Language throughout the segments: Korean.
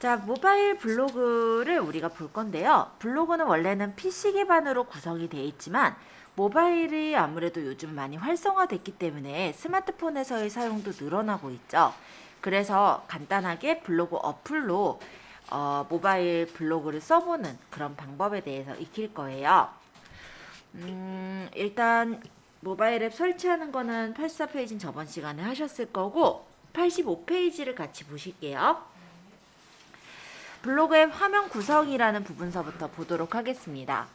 자, 모바일 블로그를 우리가 볼 건데요. 블로그는 원래는 PC 기반으로 구성이 되어 있지만 모바일이 아무래도 요즘 많이 활성화됐기 때문에 스마트폰에서의 사용도 늘어나고 있죠. 그래서 간단하게 블로그 어플로 모바일 블로그를 써보는 그런 방법에 대해서 익힐 거예요. 일단 모바일 앱 설치하는 거는 84페이지는 저번 시간에 하셨을 거고 85페이지를 같이 보실게요. 블로그의 화면 구성이라는 부분서부터 보도록 하겠습니다.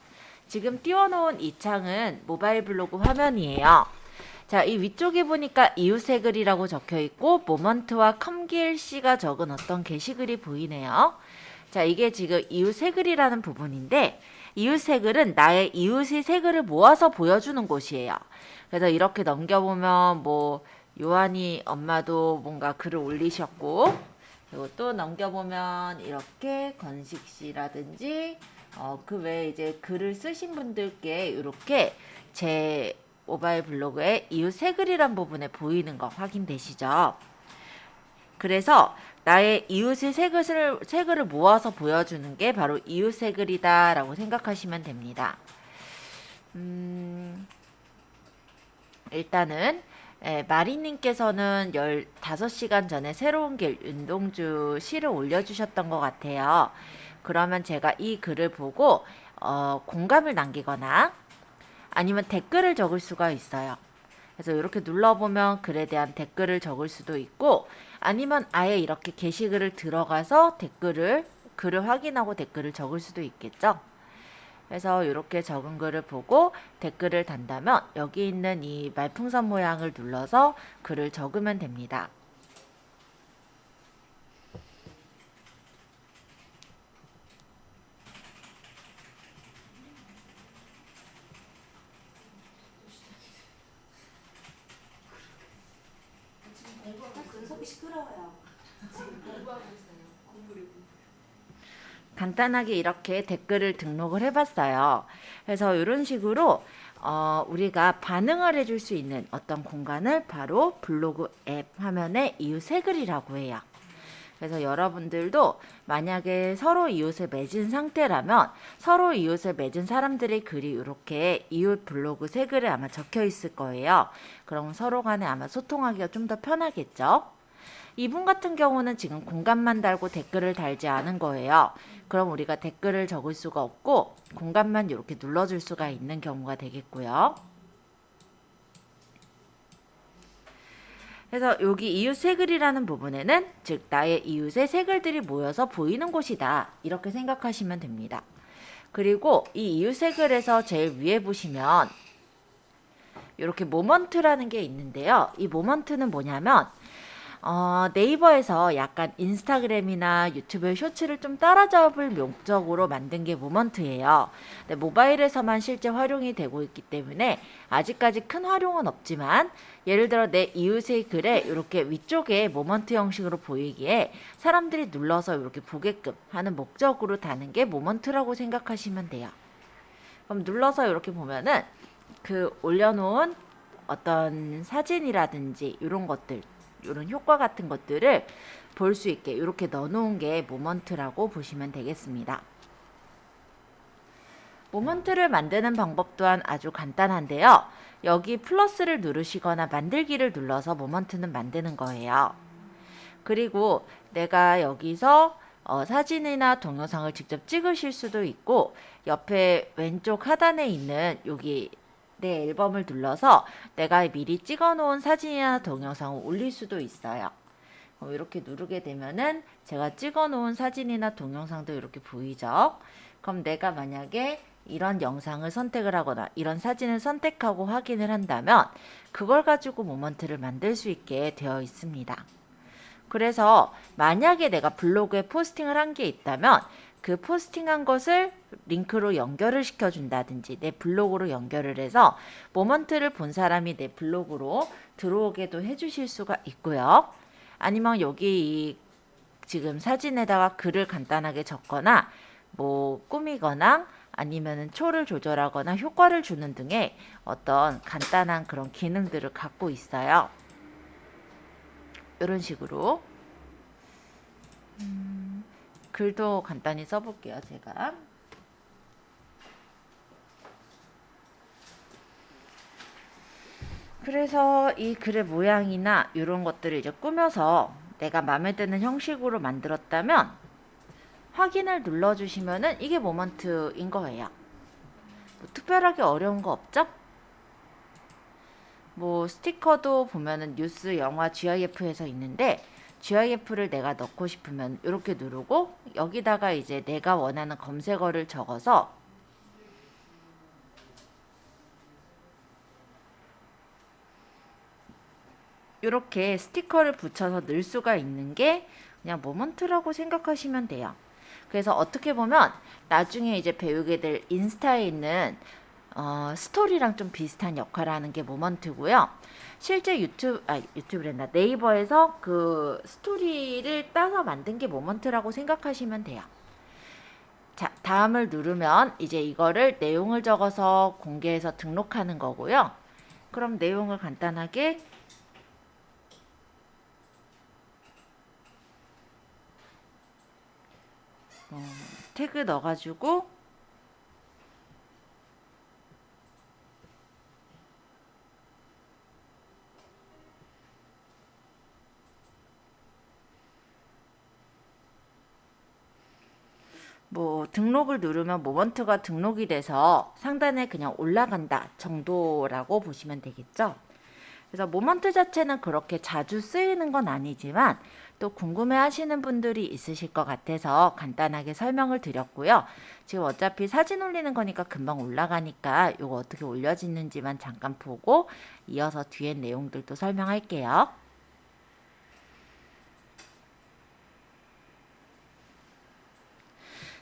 지금 띄워놓은 이 창은 모바일 블로그 화면이에요. 자, 이 위쪽에 보니까 이웃의 글이라고 적혀 있고 모먼트와 컴길씨가 적은 어떤 게시글이 보이네요. 자, 이게 지금 이웃의 글이라는 부분인데 이웃의 글은 나의 이웃의 세 글을 모아서 보여주는 곳이에요. 그래서 이렇게 넘겨보면 뭐 요한이 엄마도 뭔가 글을 올리셨고 그리고 또 넘겨보면 이렇게 건식 씨라든지 그 외에 이제 글을 쓰신 분들께 이렇게 제 모바일 블로그에 이웃 세 글이란 부분에 보이는 거 확인되시죠? 그래서 나의 이웃의 세 글을 모아서 보여주는 게 바로 이웃 세 글이다 라고 생각하시면 됩니다. 일단은 마리님께서는 15시간 전에 새로운 길 윤동주 시를 올려주셨던 것 같아요. 그러면 제가 이 글을 보고 공감을 남기거나 아니면 댓글을 적을 수가 있어요. 그래서 이렇게 눌러보면 글에 대한 댓글을 적을 수도 있고 아니면 아예 이렇게 게시글을 들어가서 글을 확인하고 댓글을 적을 수도 있겠죠. 그래서 이렇게 적은 글을 보고 댓글을 단다면 여기 있는 이 말풍선 모양을 눌러서 글을 적으면 됩니다. 간단하게 이렇게 댓글을 등록을 해봤어요. 그래서 이런 식으로 우리가 반응을 해줄 수 있는 어떤 공간을 바로 블로그 앱 화면의 이웃의 글이라고 해요. 그래서 여러분들도 만약에 서로 이웃을 맺은 상태라면 서로 이웃을 맺은 사람들의 글이 이렇게 이웃 블로그 새 글에 아마 적혀 있을 거예요. 그럼 서로 간에 아마 소통하기가 좀 더 편하겠죠? 이분 같은 경우는 지금 공감만 달고 댓글을 달지 않은 거예요. 그럼 우리가 댓글을 적을 수가 없고 공감만 이렇게 눌러줄 수가 있는 경우가 되겠고요. 그래서 여기 이웃 새 글이라는 부분에는 즉 나의 이웃의 새 글들이 모여서 보이는 곳이다. 이렇게 생각하시면 됩니다. 그리고 이 이웃 새 글에서 제일 위에 보시면 이렇게 모먼트라는 게 있는데요. 이 모먼트는 뭐냐면 네이버에서 약간 인스타그램이나 유튜브 쇼츠를 좀 따라잡을 목적으로 만든 게 모먼트예요. 근데 모바일에서만 실제 활용이 되고 있기 때문에 아직까지 큰 활용은 없지만 예를 들어 내 이웃의 글에 이렇게 위쪽에 모먼트 형식으로 보이기에 사람들이 눌러서 이렇게 보게끔 하는 목적으로 다는 게 모먼트라고 생각하시면 돼요. 그럼 눌러서 이렇게 보면은 그 올려놓은 어떤 사진이라든지 이런 것들 이런 효과 같은 것들을 볼 수 있게 이렇게 넣어놓은 게 모먼트라고 보시면 되겠습니다. 모먼트를 만드는 방법 또한 아주 간단한데요. 여기 플러스를 누르시거나 만들기를 눌러서 모먼트는 만드는 거예요. 그리고 내가 여기서 사진이나 동영상을 직접 찍으실 수도 있고 옆에 왼쪽 하단에 있는 여기 내 앨범을 눌러서 내가 미리 찍어 놓은 사진이나 동영상을 올릴 수도 있어요. 이렇게 누르게 되면은 제가 찍어 놓은 사진이나 동영상도 이렇게 보이죠. 그럼 내가 만약에 이런 영상을 선택을 하거나 이런 사진을 선택하고 확인을 한다면 그걸 가지고 모먼트를 만들 수 있게 되어 있습니다. 그래서 만약에 내가 블로그에 포스팅을 한 게 있다면 그 포스팅한 것을 링크로 연결을 시켜준다든지 내 블로그로 연결을 해서 모먼트를 본 사람이 내 블로그로 들어오게도 해주실 수가 있고요. 아니면 여기 이 지금 사진에다가 글을 간단하게 적거나 뭐 꾸미거나 아니면은 초를 조절하거나 효과를 주는 등의 어떤 간단한 그런 기능들을 갖고 있어요. 이런 식으로 글도 간단히 써볼게요, 제가. 그래서 이 글의 모양이나 이런 것들을 이제 꾸며서 내가 마음에 드는 형식으로 만들었다면 확인을 눌러주시면은 이게 모먼트인 거예요. 뭐 특별하게 어려운 거 없죠? 뭐 스티커도 보면은 뉴스, 영화, GIF에서 있는데 GIF를 내가 넣고 싶으면 이렇게 누르고 여기다가 이제 내가 원하는 검색어를 적어서 이렇게 스티커를 붙여서 넣을 수가 있는 게 그냥 모먼트라고 생각하시면 돼요. 그래서 어떻게 보면 나중에 이제 배우게 될 인스타에 있는 스토리랑 좀 비슷한 역할을 하는 게 모먼트고요. 실제 유튜브랜다. 네이버에서 그 스토리를 따서 만든 게 모먼트라고 생각하시면 돼요. 자, 다음을 누르면 이제 이거를 내용을 적어서 공개해서 등록하는 거고요. 그럼 내용을 간단하게 태그 넣어가지고 뭐 등록을 누르면 모먼트가 등록이 돼서 상단에 그냥 올라간다 정도라고 보시면 되겠죠. 그래서 모먼트 자체는 그렇게 자주 쓰이는 건 아니지만 또 궁금해 하시는 분들이 있으실 것 같아서 간단하게 설명을 드렸고요. 지금 어차피 사진 올리는 거니까 금방 올라가니까 이거 어떻게 올려지는지만 잠깐 보고 이어서 뒤에 내용들도 설명할게요.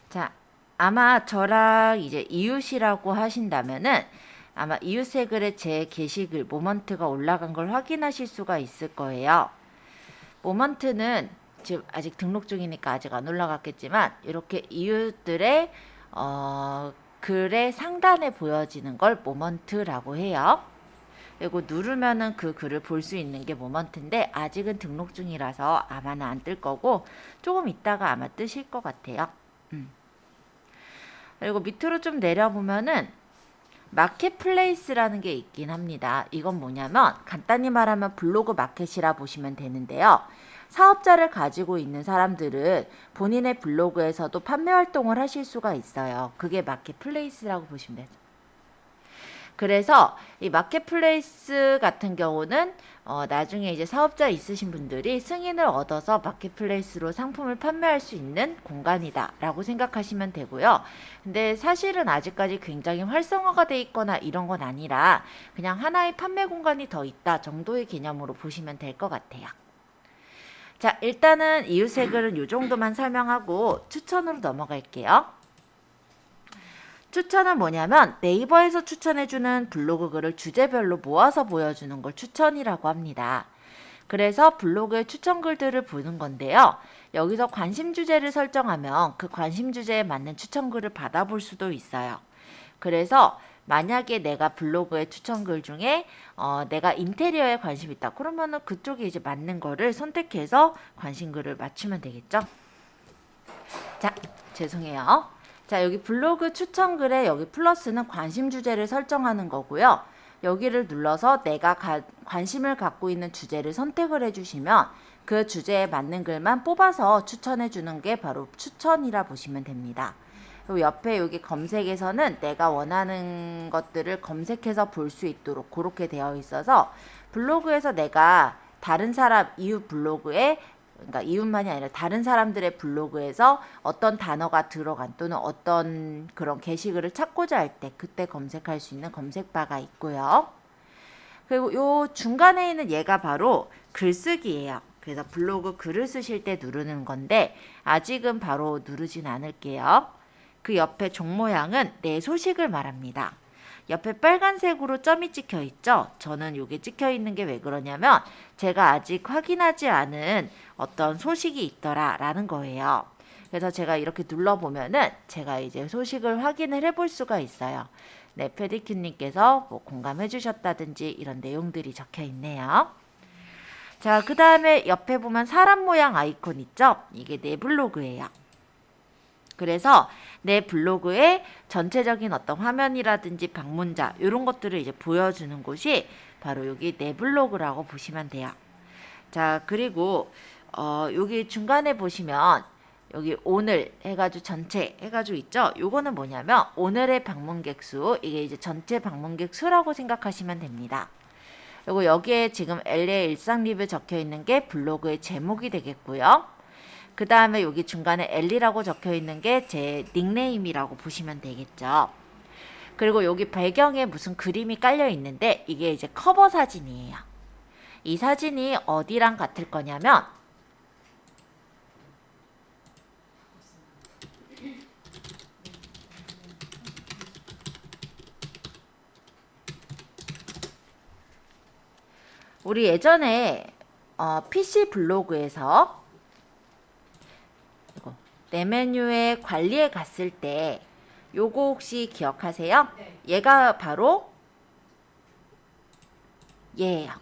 자, 아마 저랑 이제 이웃이라고 하신다면은 아마 이웃의 글에 제 게시글 모먼트가 올라간 걸 확인하실 수가 있을 거예요. 모먼트는 지금 아직 등록 중이니까 아직 안 올라갔겠지만 이렇게 이웃들의 글의 상단에 보여지는 걸 모먼트라고 해요. 그리고 누르면은 그 글을 볼 수 있는 게 모먼트인데 아직은 등록 중이라서 아마는 안 뜰 거고 조금 있다가 아마 뜨실 것 같아요. 그리고 밑으로 좀 내려보면은 마켓플레이스라는 게 있긴 합니다. 이건 뭐냐면 간단히 말하면 블로그 마켓이라 보시면 되는데요. 사업자를 가지고 있는 사람들은 본인의 블로그에서도 판매 활동을 하실 수가 있어요. 그게 마켓플레이스라고 보시면 되죠. 그래서 이 마켓플레이스 같은 경우는 나중에 이제 사업자 있으신 분들이 승인을 얻어서 마켓플레이스로 상품을 판매할 수 있는 공간이다 라고 생각하시면 되고요. 근데 사실은 아직까지 굉장히 활성화가 돼 있거나 이런 건 아니라 그냥 하나의 판매 공간이 더 있다 정도의 개념으로 보시면 될 것 같아요. 자, 일단은 이웃의 글은 이 정도만 설명하고 추천으로 넘어갈게요. 추천은 뭐냐면 네이버에서 추천해주는 블로그 글을 주제별로 모아서 보여주는 걸 추천이라고 합니다. 그래서 블로그의 추천 글들을 보는 건데요. 여기서 관심 주제를 설정하면 그 관심 주제에 맞는 추천 글을 받아볼 수도 있어요. 그래서 만약에 내가 블로그의 추천 글 중에 내가 인테리어에 관심 있다. 그러면은 그쪽에 이제 맞는 거를 선택해서 관심 글을 맞추면 되겠죠. 자, 죄송해요. 자, 여기 블로그 추천 글에 여기 플러스는 관심 주제를 설정하는 거고요. 여기를 눌러서 내가 관심을 갖고 있는 주제를 선택을 해주시면 그 주제에 맞는 글만 뽑아서 추천해 주는 게 바로 추천이라 보시면 됩니다. 그리고 옆에 여기 검색에서는 내가 원하는 것들을 검색해서 볼 수 있도록 그렇게 되어 있어서 블로그에서 내가 다른 사람 이웃 블로그에 그러니까 이웃만이 아니라 다른 사람들의 블로그에서 어떤 단어가 들어간 또는 어떤 그런 게시글을 찾고자 할 때 그때 검색할 수 있는 검색바가 있고요. 그리고 요 중간에 있는 얘가 바로 글쓰기예요. 그래서 블로그 글을 쓰실 때 누르는 건데 아직은 바로 누르진 않을게요. 그 옆에 종 모양은 내 소식을 말합니다. 옆에 빨간색으로 점이 찍혀 있죠. 저는 이게 찍혀 있는 게 왜 그러냐면 제가 아직 확인하지 않은 어떤 소식이 있더라 라는 거예요. 그래서 제가 이렇게 눌러보면은 제가 이제 소식을 확인을 해볼 수가 있어요. 네, 페디큐님께서 뭐 공감해 주셨다든지 이런 내용들이 적혀 있네요. 자, 그 다음에 옆에 보면 사람 모양 아이콘 있죠? 이게 내 블로그예요. 그래서 내 블로그의 전체적인 어떤 화면이라든지 방문자 이런 것들을 이제 보여주는 곳이 바로 여기 내 블로그라고 보시면 돼요. 자, 그리고 여기 중간에 보시면 여기 오늘 해가지고 전체 해가지고 있죠. 요거는 뭐냐면 오늘의 방문객 수, 이게 이제 전체 방문객 수라고 생각하시면 됩니다. 그리고 여기에 지금 LA 일상 리뷰 적혀 있는 게 블로그의 제목이 되겠고요. 그 다음에 여기 중간에 엘리라고 적혀 있는 게 제 닉네임이라고 보시면 되겠죠. 그리고 여기 배경에 무슨 그림이 깔려 있는데 이게 이제 커버 사진이에요. 이 사진이 어디랑 같을 거냐면 우리 예전에 PC 블로그에서 이거 내 메뉴의 관리에 갔을 때 요거 혹시 기억하세요? 네. 얘가 바로 얘예요.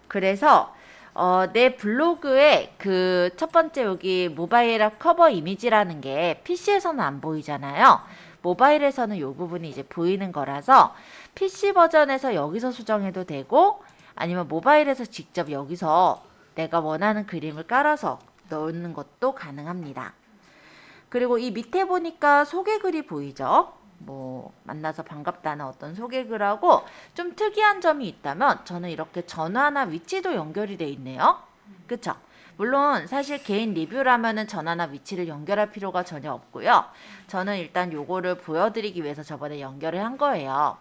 그래서 내 블로그에 그 첫 번째 여기 모바일 앱 커버 이미지라는 게 PC에서는 안 보이잖아요. 모바일에서는 이 부분이 이제 보이는 거라서 PC 버전에서 여기서 수정해도 되고 아니면 모바일에서 직접 여기서 내가 원하는 그림을 깔아서 넣는 것도 가능합니다. 그리고 이 밑에 보니까 소개글이 보이죠? 뭐 만나서 반갑다는 어떤 소개글하고 좀 특이한 점이 있다면 저는 이렇게 전화나 위치도 연결이 돼 있네요. 그쵸? 물론 사실 개인 리뷰라면은 전화나 위치를 연결할 필요가 전혀 없고요. 저는 일단 요거를 보여드리기 위해서 저번에 연결을 한 거예요.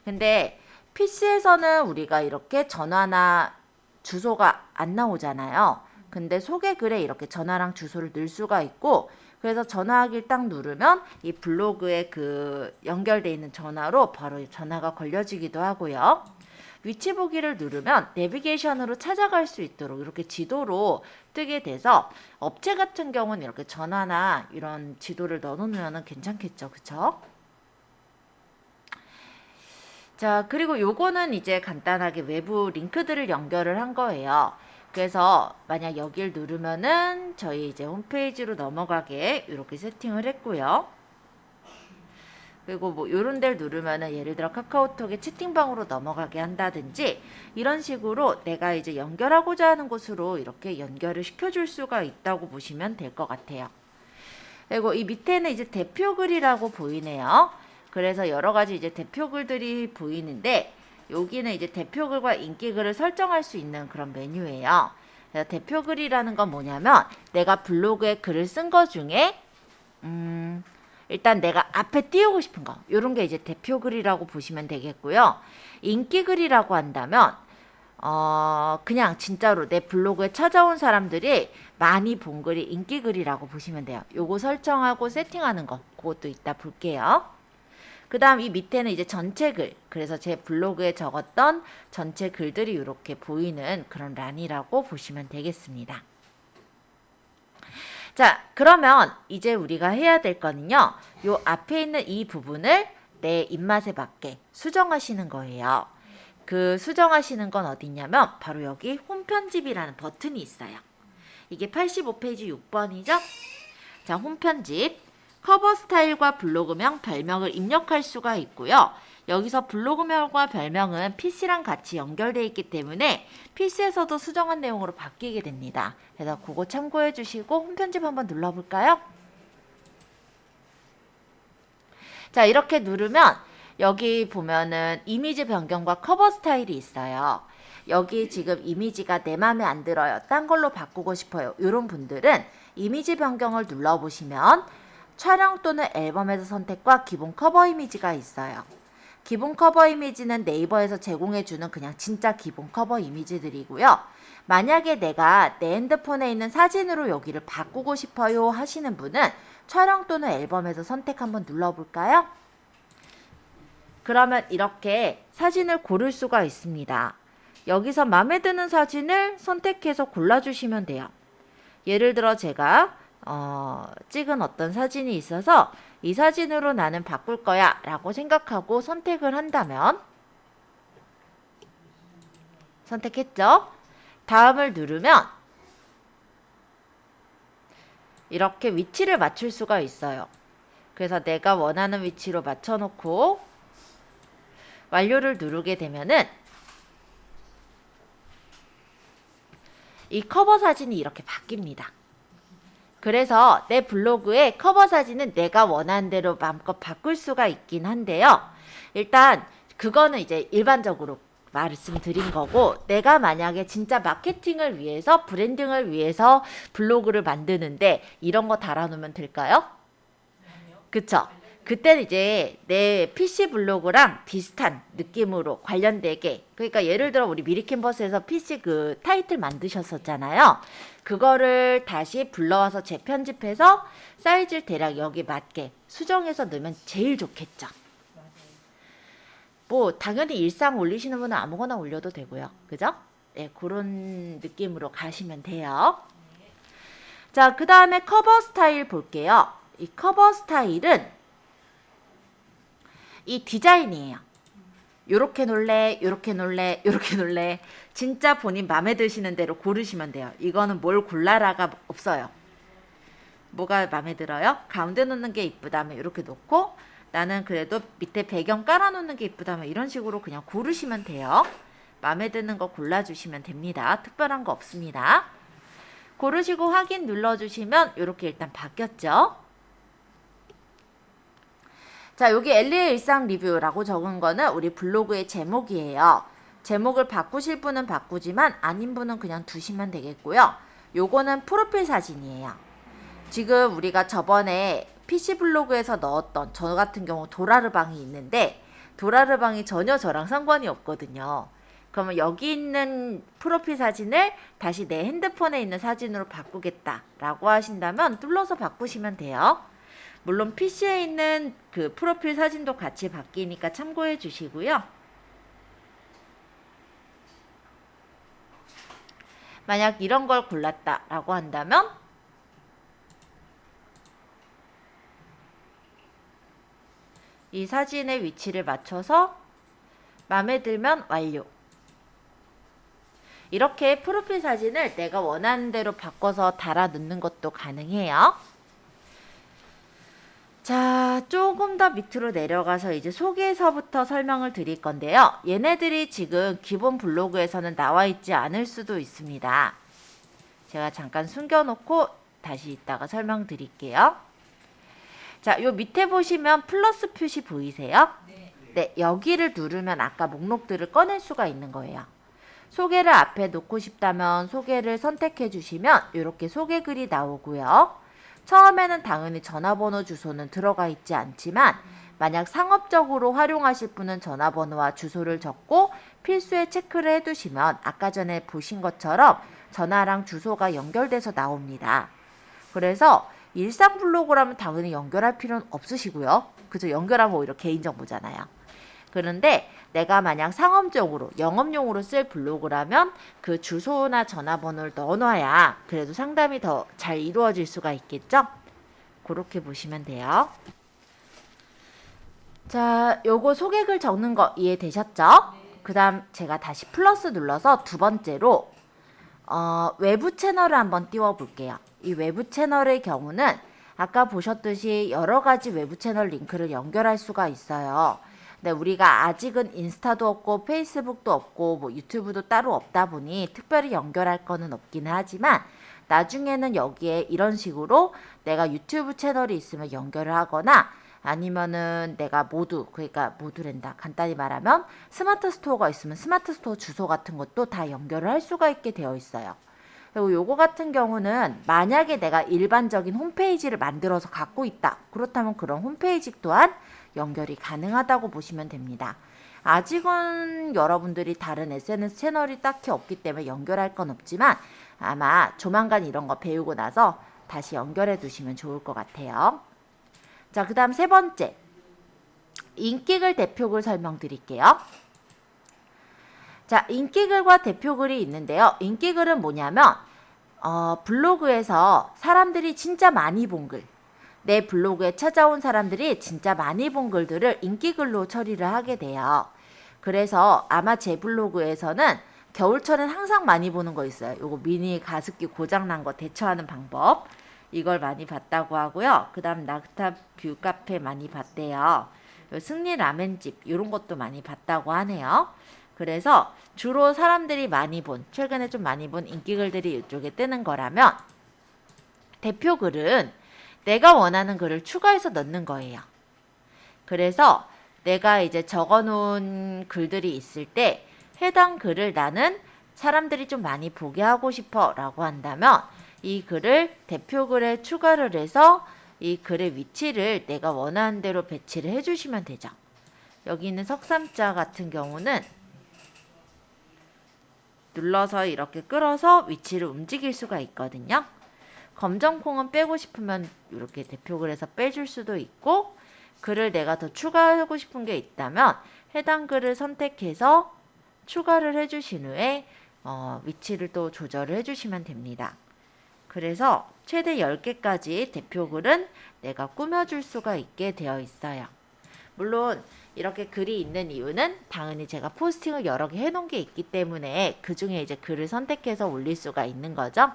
근데 PC에서는 우리가 이렇게 전화나 주소가 안 나오잖아요. 근데 소개글에 이렇게 전화랑 주소를 넣을 수가 있고 그래서 전화하기를 딱 누르면 이 블로그에 그 연결되어 있는 전화로 바로 전화가 걸려지기도 하고요. 위치 보기를 누르면 내비게이션으로 찾아갈 수 있도록 이렇게 지도로 뜨게 돼서 업체 같은 경우는 이렇게 전화나 이런 지도를 넣어놓으면 괜찮겠죠. 그쵸? 자, 그리고 요거는 이제 간단하게 외부 링크들을 연결을 한 거예요. 그래서 만약 여길 누르면은 저희 이제 홈페이지로 넘어가게 이렇게 세팅을 했고요. 그리고 뭐 요런 데를 누르면은 예를 들어 카카오톡의 채팅방으로 넘어가게 한다든지 이런 식으로 내가 이제 연결하고자 하는 곳으로 이렇게 연결을 시켜줄 수가 있다고 보시면 될 것 같아요. 그리고 이 밑에는 이제 대표 글이라고 보이네요. 그래서 여러 가지 이제 대표 글들이 보이는데 여기는 이제 대표 글과 인기 글을 설정할 수 있는 그런 메뉴예요. 그래서 대표 글이라는 건 뭐냐면 내가 블로그에 글을 쓴 거 중에 일단 내가 앞에 띄우고 싶은 거 이런 게 이제 대표 글이라고 보시면 되겠고요. 인기 글이라고 한다면 그냥 진짜로 내 블로그에 찾아온 사람들이 많이 본 글이 인기 글이라고 보시면 돼요. 요거 설정하고 세팅하는 거 그것도 이따 볼게요. 그 다음 이 밑에는 이제 전체 글, 그래서 제 블로그에 적었던 전체 글들이 이렇게 보이는 그런 란이라고 보시면 되겠습니다. 자, 그러면 이제 우리가 해야 될 거는요. 요 앞에 있는 이 부분을 내 입맛에 맞게 수정하시는 거예요. 그 수정하시는 건 어디 있냐면 바로 여기 홈 편집이라는 버튼이 있어요. 이게 85페이지 6번이죠? 자, 홈 편집. 커버 스타일과 블로그명, 별명을 입력할 수가 있고요. 여기서 블로그명과 별명은 PC랑 같이 연결되어 있기 때문에 PC에서도 수정한 내용으로 바뀌게 됩니다. 그래서 그거 참고해 주시고 홈 편집 한번 눌러볼까요? 자, 이렇게 누르면 여기 보면은 이미지 변경과 커버 스타일이 있어요. 여기 지금 이미지가 내 맘에 안 들어요. 딴 걸로 바꾸고 싶어요. 이런 분들은 이미지 변경을 눌러보시면 촬영 또는 앨범에서 선택과 기본 커버 이미지가 있어요. 기본 커버 이미지는 네이버에서 제공해주는 그냥 진짜 기본 커버 이미지들이고요. 만약에 내가 내 핸드폰에 있는 사진으로 여기를 바꾸고 싶어요 하시는 분은 촬영 또는 앨범에서 선택 한번 눌러볼까요? 그러면 이렇게 사진을 고를 수가 있습니다. 여기서 마음에 드는 사진을 선택해서 골라주시면 돼요. 예를 들어 제가 찍은 어떤 사진이 있어서 이 사진으로 나는 바꿀 거야 라고 생각하고 선택을 한다면 선택했죠? 다음을 누르면 이렇게 위치를 맞출 수가 있어요. 그래서 내가 원하는 위치로 맞춰놓고 완료를 누르게 되면은 이 커버 사진이 이렇게 바뀝니다. 그래서 내 블로그의 커버 사진은 내가 원하는 대로 마음껏 바꿀 수가 있긴 한데요. 일단 그거는 이제 일반적으로 말씀드린 거고, 내가 만약에 진짜 마케팅을 위해서, 브랜딩을 위해서 블로그를 만드는데 이런 거 달아놓으면 될까요? 그쵸? 그때는 이제 내 PC 블로그랑 비슷한 느낌으로 관련되게, 그러니까 예를 들어 우리 미리 캔버스에서 PC 그 타이틀 만드셨었잖아요. 그거를 다시 불러와서 재편집해서 사이즈를 대략 여기 맞게 수정해서 넣으면 제일 좋겠죠. 뭐 당연히 일상 올리시는 분은 아무거나 올려도 되고요. 그죠? 네, 그런 느낌으로 가시면 돼요. 자, 그 다음에 커버 스타일 볼게요. 이 커버 스타일은 이 디자인이에요. 요렇게 놀래, 요렇게 놀래, 요렇게 놀래. 진짜 본인 마음에 드시는 대로 고르시면 돼요. 이거는 뭘 골라라가 없어요. 뭐가 마음에 들어요? 가운데 놓는 게 이쁘다면 이렇게 놓고, 나는 그래도 밑에 배경 깔아놓는 게 이쁘다면 이런 식으로 그냥 고르시면 돼요. 마음에 드는 거 골라주시면 됩니다. 특별한 거 없습니다. 고르시고 확인 눌러주시면 이렇게 일단 바뀌었죠. 자, 여기 엘리의 일상 리뷰라고 적은 거는 우리 블로그의 제목이에요. 제목을 바꾸실 분은 바꾸지만 아닌 분은 그냥 두시면 되겠고요. 요거는 프로필 사진이에요. 지금 우리가 저번에 PC 블로그에서 넣었던 저 같은 경우 도라르방이 있는데, 도라르방이 전혀 저랑 상관이 없거든요. 그러면 여기 있는 프로필 사진을 다시 내 핸드폰에 있는 사진으로 바꾸겠다라고 하신다면 눌러서 바꾸시면 돼요. 물론 PC에 있는 그 프로필 사진도 같이 바뀌니까 참고해 주시고요. 만약 이런 걸 골랐다라고 한다면 이 사진의 위치를 맞춰서 마음에 들면 완료. 이렇게 프로필 사진을 내가 원하는 대로 바꿔서 달아 넣는 것도 가능해요. 자, 조금 더 밑으로 내려가서 이제 소개서부터 설명을 드릴 건데요. 얘네들이 지금 기본 블로그에서는 나와 있지 않을 수도 있습니다. 제가 잠깐 숨겨놓고 다시 이따가 설명드릴게요. 자, 요 밑에 보시면 플러스 표시 보이세요? 네, 여기를 누르면 아까 목록들을 꺼낼 수가 있는 거예요. 소개를 앞에 놓고 싶다면 소개를 선택해 주시면 이렇게 소개글이 나오고요. 처음에는 당연히 전화번호 주소는 들어가 있지 않지만 만약 상업적으로 활용하실 분은 전화번호와 주소를 적고 필수에 체크를 해두시면 아까 전에 보신 것처럼 전화랑 주소가 연결돼서 나옵니다. 그래서 일상 블로그라면 당연히 연결할 필요는 없으시고요. 그죠? 연결하면 오히려 개인정보잖아요. 그런데 내가 만약 상업적으로 영업용으로 쓸 블로그라면 그 주소나 전화번호를 넣어놔야 그래도 상담이 더 잘 이루어질 수가 있겠죠? 그렇게 보시면 돼요. 자, 요거 소개글 적는 거 이해되셨죠? 그 다음 제가 다시 플러스 눌러서 두 번째로 외부 채널을 한번 띄워 볼게요. 이 외부 채널의 경우는 아까 보셨듯이 여러 가지 외부 채널 링크를 연결할 수가 있어요. 근데 우리가 아직은 인스타도 없고 페이스북도 없고 뭐 유튜브도 따로 없다 보니 특별히 연결할 거는 없기는 하지만 나중에는 여기에 이런 식으로 내가 유튜브 채널이 있으면 연결을 하거나 아니면은 내가 그러니까 모두랜다. 간단히 말하면 스마트 스토어가 있으면 스마트 스토어 주소 같은 것도 다 연결을 할 수가 있게 되어 있어요. 그리고 요거 같은 경우는 만약에 내가 일반적인 홈페이지를 만들어서 갖고 있다. 그렇다면 그런 홈페이지 또한 연결이 가능하다고 보시면 됩니다. 아직은 여러분들이 다른 SNS 채널이 딱히 없기 때문에 연결할 건 없지만 아마 조만간 이런 거 배우고 나서 다시 연결해 두시면 좋을 것 같아요. 자, 그 다음 세 번째. 인기글 대표글 설명드릴게요. 자, 인기글과 대표글이 있는데요. 인기글은 뭐냐면 블로그에서 사람들이 진짜 많이 본 글, 내 블로그에 찾아온 사람들이 진짜 많이 본 글들을 인기글로 처리를 하게 돼요. 그래서 아마 제 블로그에서는 겨울철엔 항상 많이 보는 거 있어요. 요거 미니 가습기 고장난 거 대처하는 방법. 이걸 많이 봤다고 하고요. 그 다음 낙타 뷰 카페 많이 봤대요. 승리 라멘집 이런 것도 많이 봤다고 하네요. 그래서 주로 사람들이 많이 본, 최근에 좀 많이 본 인기글들이 이쪽에 뜨는 거라면 대표 글은 내가 원하는 글을 추가해서 넣는 거예요. 그래서 내가 이제 적어놓은 글들이 있을 때 해당 글을 나는 사람들이 좀 많이 보게 하고 싶어 라고 한다면 이 글을 대표 글에 추가를 해서 이 글의 위치를 내가 원하는 대로 배치를 해주시면 되죠. 여기 있는 석삼자 같은 경우는 눌러서 이렇게 끌어서 위치를 움직일 수가 있거든요. 검정콩은 빼고 싶으면 이렇게 대표글에서 빼줄 수도 있고, 글을 내가 더 추가하고 싶은 게 있다면 해당 글을 선택해서 추가를 해주신 후에 위치를 또 조절을 해주시면 됩니다. 그래서 최대 10개까지 대표글은 내가 꾸며줄 수가 있게 되어 있어요. 물론 이렇게 글이 있는 이유는 당연히 제가 포스팅을 여러 개 해놓은 게 있기 때문에 그 중에 이제 글을 선택해서 올릴 수가 있는 거죠.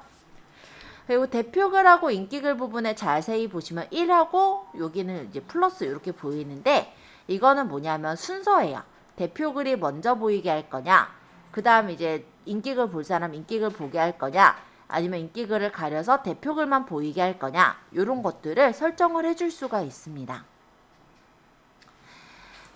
그리고 대표글하고 인기글 부분에 자세히 보시면 1하고 여기는 이제 플러스 이렇게 보이는데 이거는 뭐냐면 순서예요. 대표글이 먼저 보이게 할 거냐, 그 다음 이제 인기글 볼 사람 인기글 보게 할 거냐, 아니면 인기글을 가려서 대표글만 보이게 할 거냐, 이런 것들을 설정을 해줄 수가 있습니다.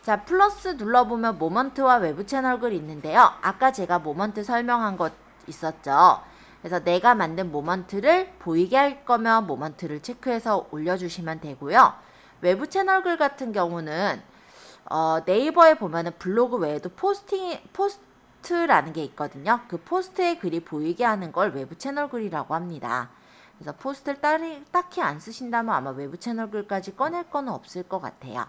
자, 플러스 눌러보면 모먼트와 외부 채널 글 있는데요. 아까 제가 모먼트 설명한 것 있었죠. 그래서 내가 만든 모먼트를 보이게 할 거면 모먼트를 체크해서 올려주시면 되고요. 외부 채널 글 같은 경우는 네이버에 보면은 블로그 외에도 포스트라는 게 있거든요. 그 포스트에 글이 보이게 하는 걸 외부 채널 글이라고 합니다. 그래서 포스트를 딱히 안 쓰신다면 아마 외부 채널 글까지 꺼낼 건 없을 것 같아요.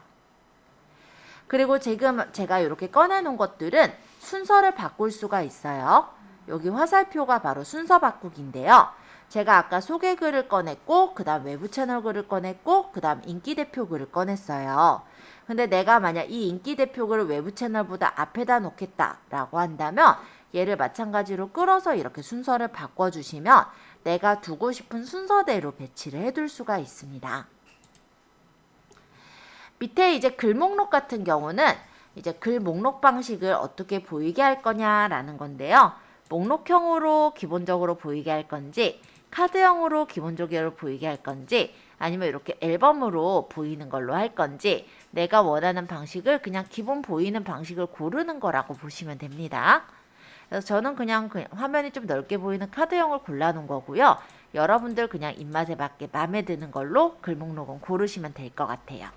그리고 지금 제가 이렇게 꺼내놓은 것들은 순서를 바꿀 수가 있어요. 여기 화살표가 바로 순서 바꾸기인데요. 제가 아까 소개 글을 꺼냈고, 그 다음 외부 채널 글을 꺼냈고, 그 다음 인기 대표 글을 꺼냈어요. 근데 내가 만약 이 인기 대표 글을 외부 채널보다 앞에다 놓겠다라고 한다면 얘를 마찬가지로 끌어서 이렇게 순서를 바꿔주시면 내가 두고 싶은 순서대로 배치를 해둘 수가 있습니다. 밑에 이제 글 목록 같은 경우는 이제 글 목록 방식을 어떻게 보이게 할 거냐라는 건데요. 목록형으로 기본적으로 보이게 할 건지, 카드형으로 기본적으로 보이게 할 건지, 아니면 이렇게 앨범으로 보이는 걸로 할 건지, 내가 원하는 방식을 그냥 기본 보이는 방식을 고르는 거라고 보시면 됩니다. 그래서 저는 그냥 화면이 좀 넓게 보이는 카드형을 골라놓은 거고요. 여러분들 그냥 입맛에 맞게 마음에 드는 걸로 글 목록은 고르시면 될 것 같아요.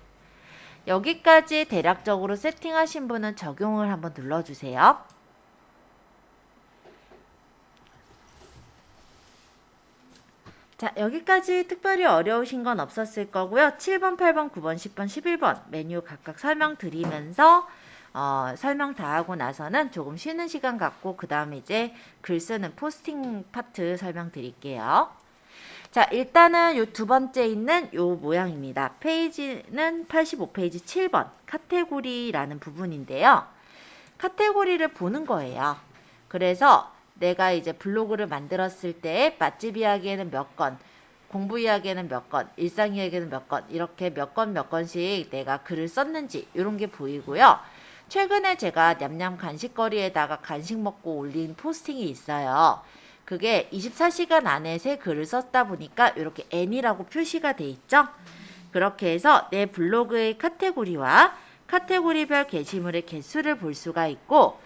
여기까지 대략적으로 세팅하신 분은 적용을 한번 눌러주세요. 자, 여기까지 특별히 어려우신 건 없었을 거고요. 7번, 8번, 9번, 10번, 11번 메뉴 각각 설명드리면서 설명 다 하고 나서는 조금 쉬는 시간 갖고 그 다음에 이제 글 쓰는 포스팅 파트 설명드릴게요. 자, 일단은 요 두 번째 있는 요 모양입니다. 페이지는 85페이지 7번 카테고리라는 부분인데요. 카테고리를 보는 거예요. 그래서 내가 이제 블로그를 만들었을 때 맛집 이야기에는 몇 건, 공부 이야기에는 몇 건, 일상 이야기에는 몇 건, 이렇게 몇 건씩 내가 글을 썼는지 이런 게 보이고요. 최근에 제가 냠냠 간식거리에다가 간식 먹고 올린 포스팅이 있어요. 그게 24시간 안에 새 글을 썼다 보니까 이렇게 N이라고 표시가 돼 있죠. 그렇게 해서 내 블로그의 카테고리와 카테고리별 게시물의 개수를 볼 수가 있고,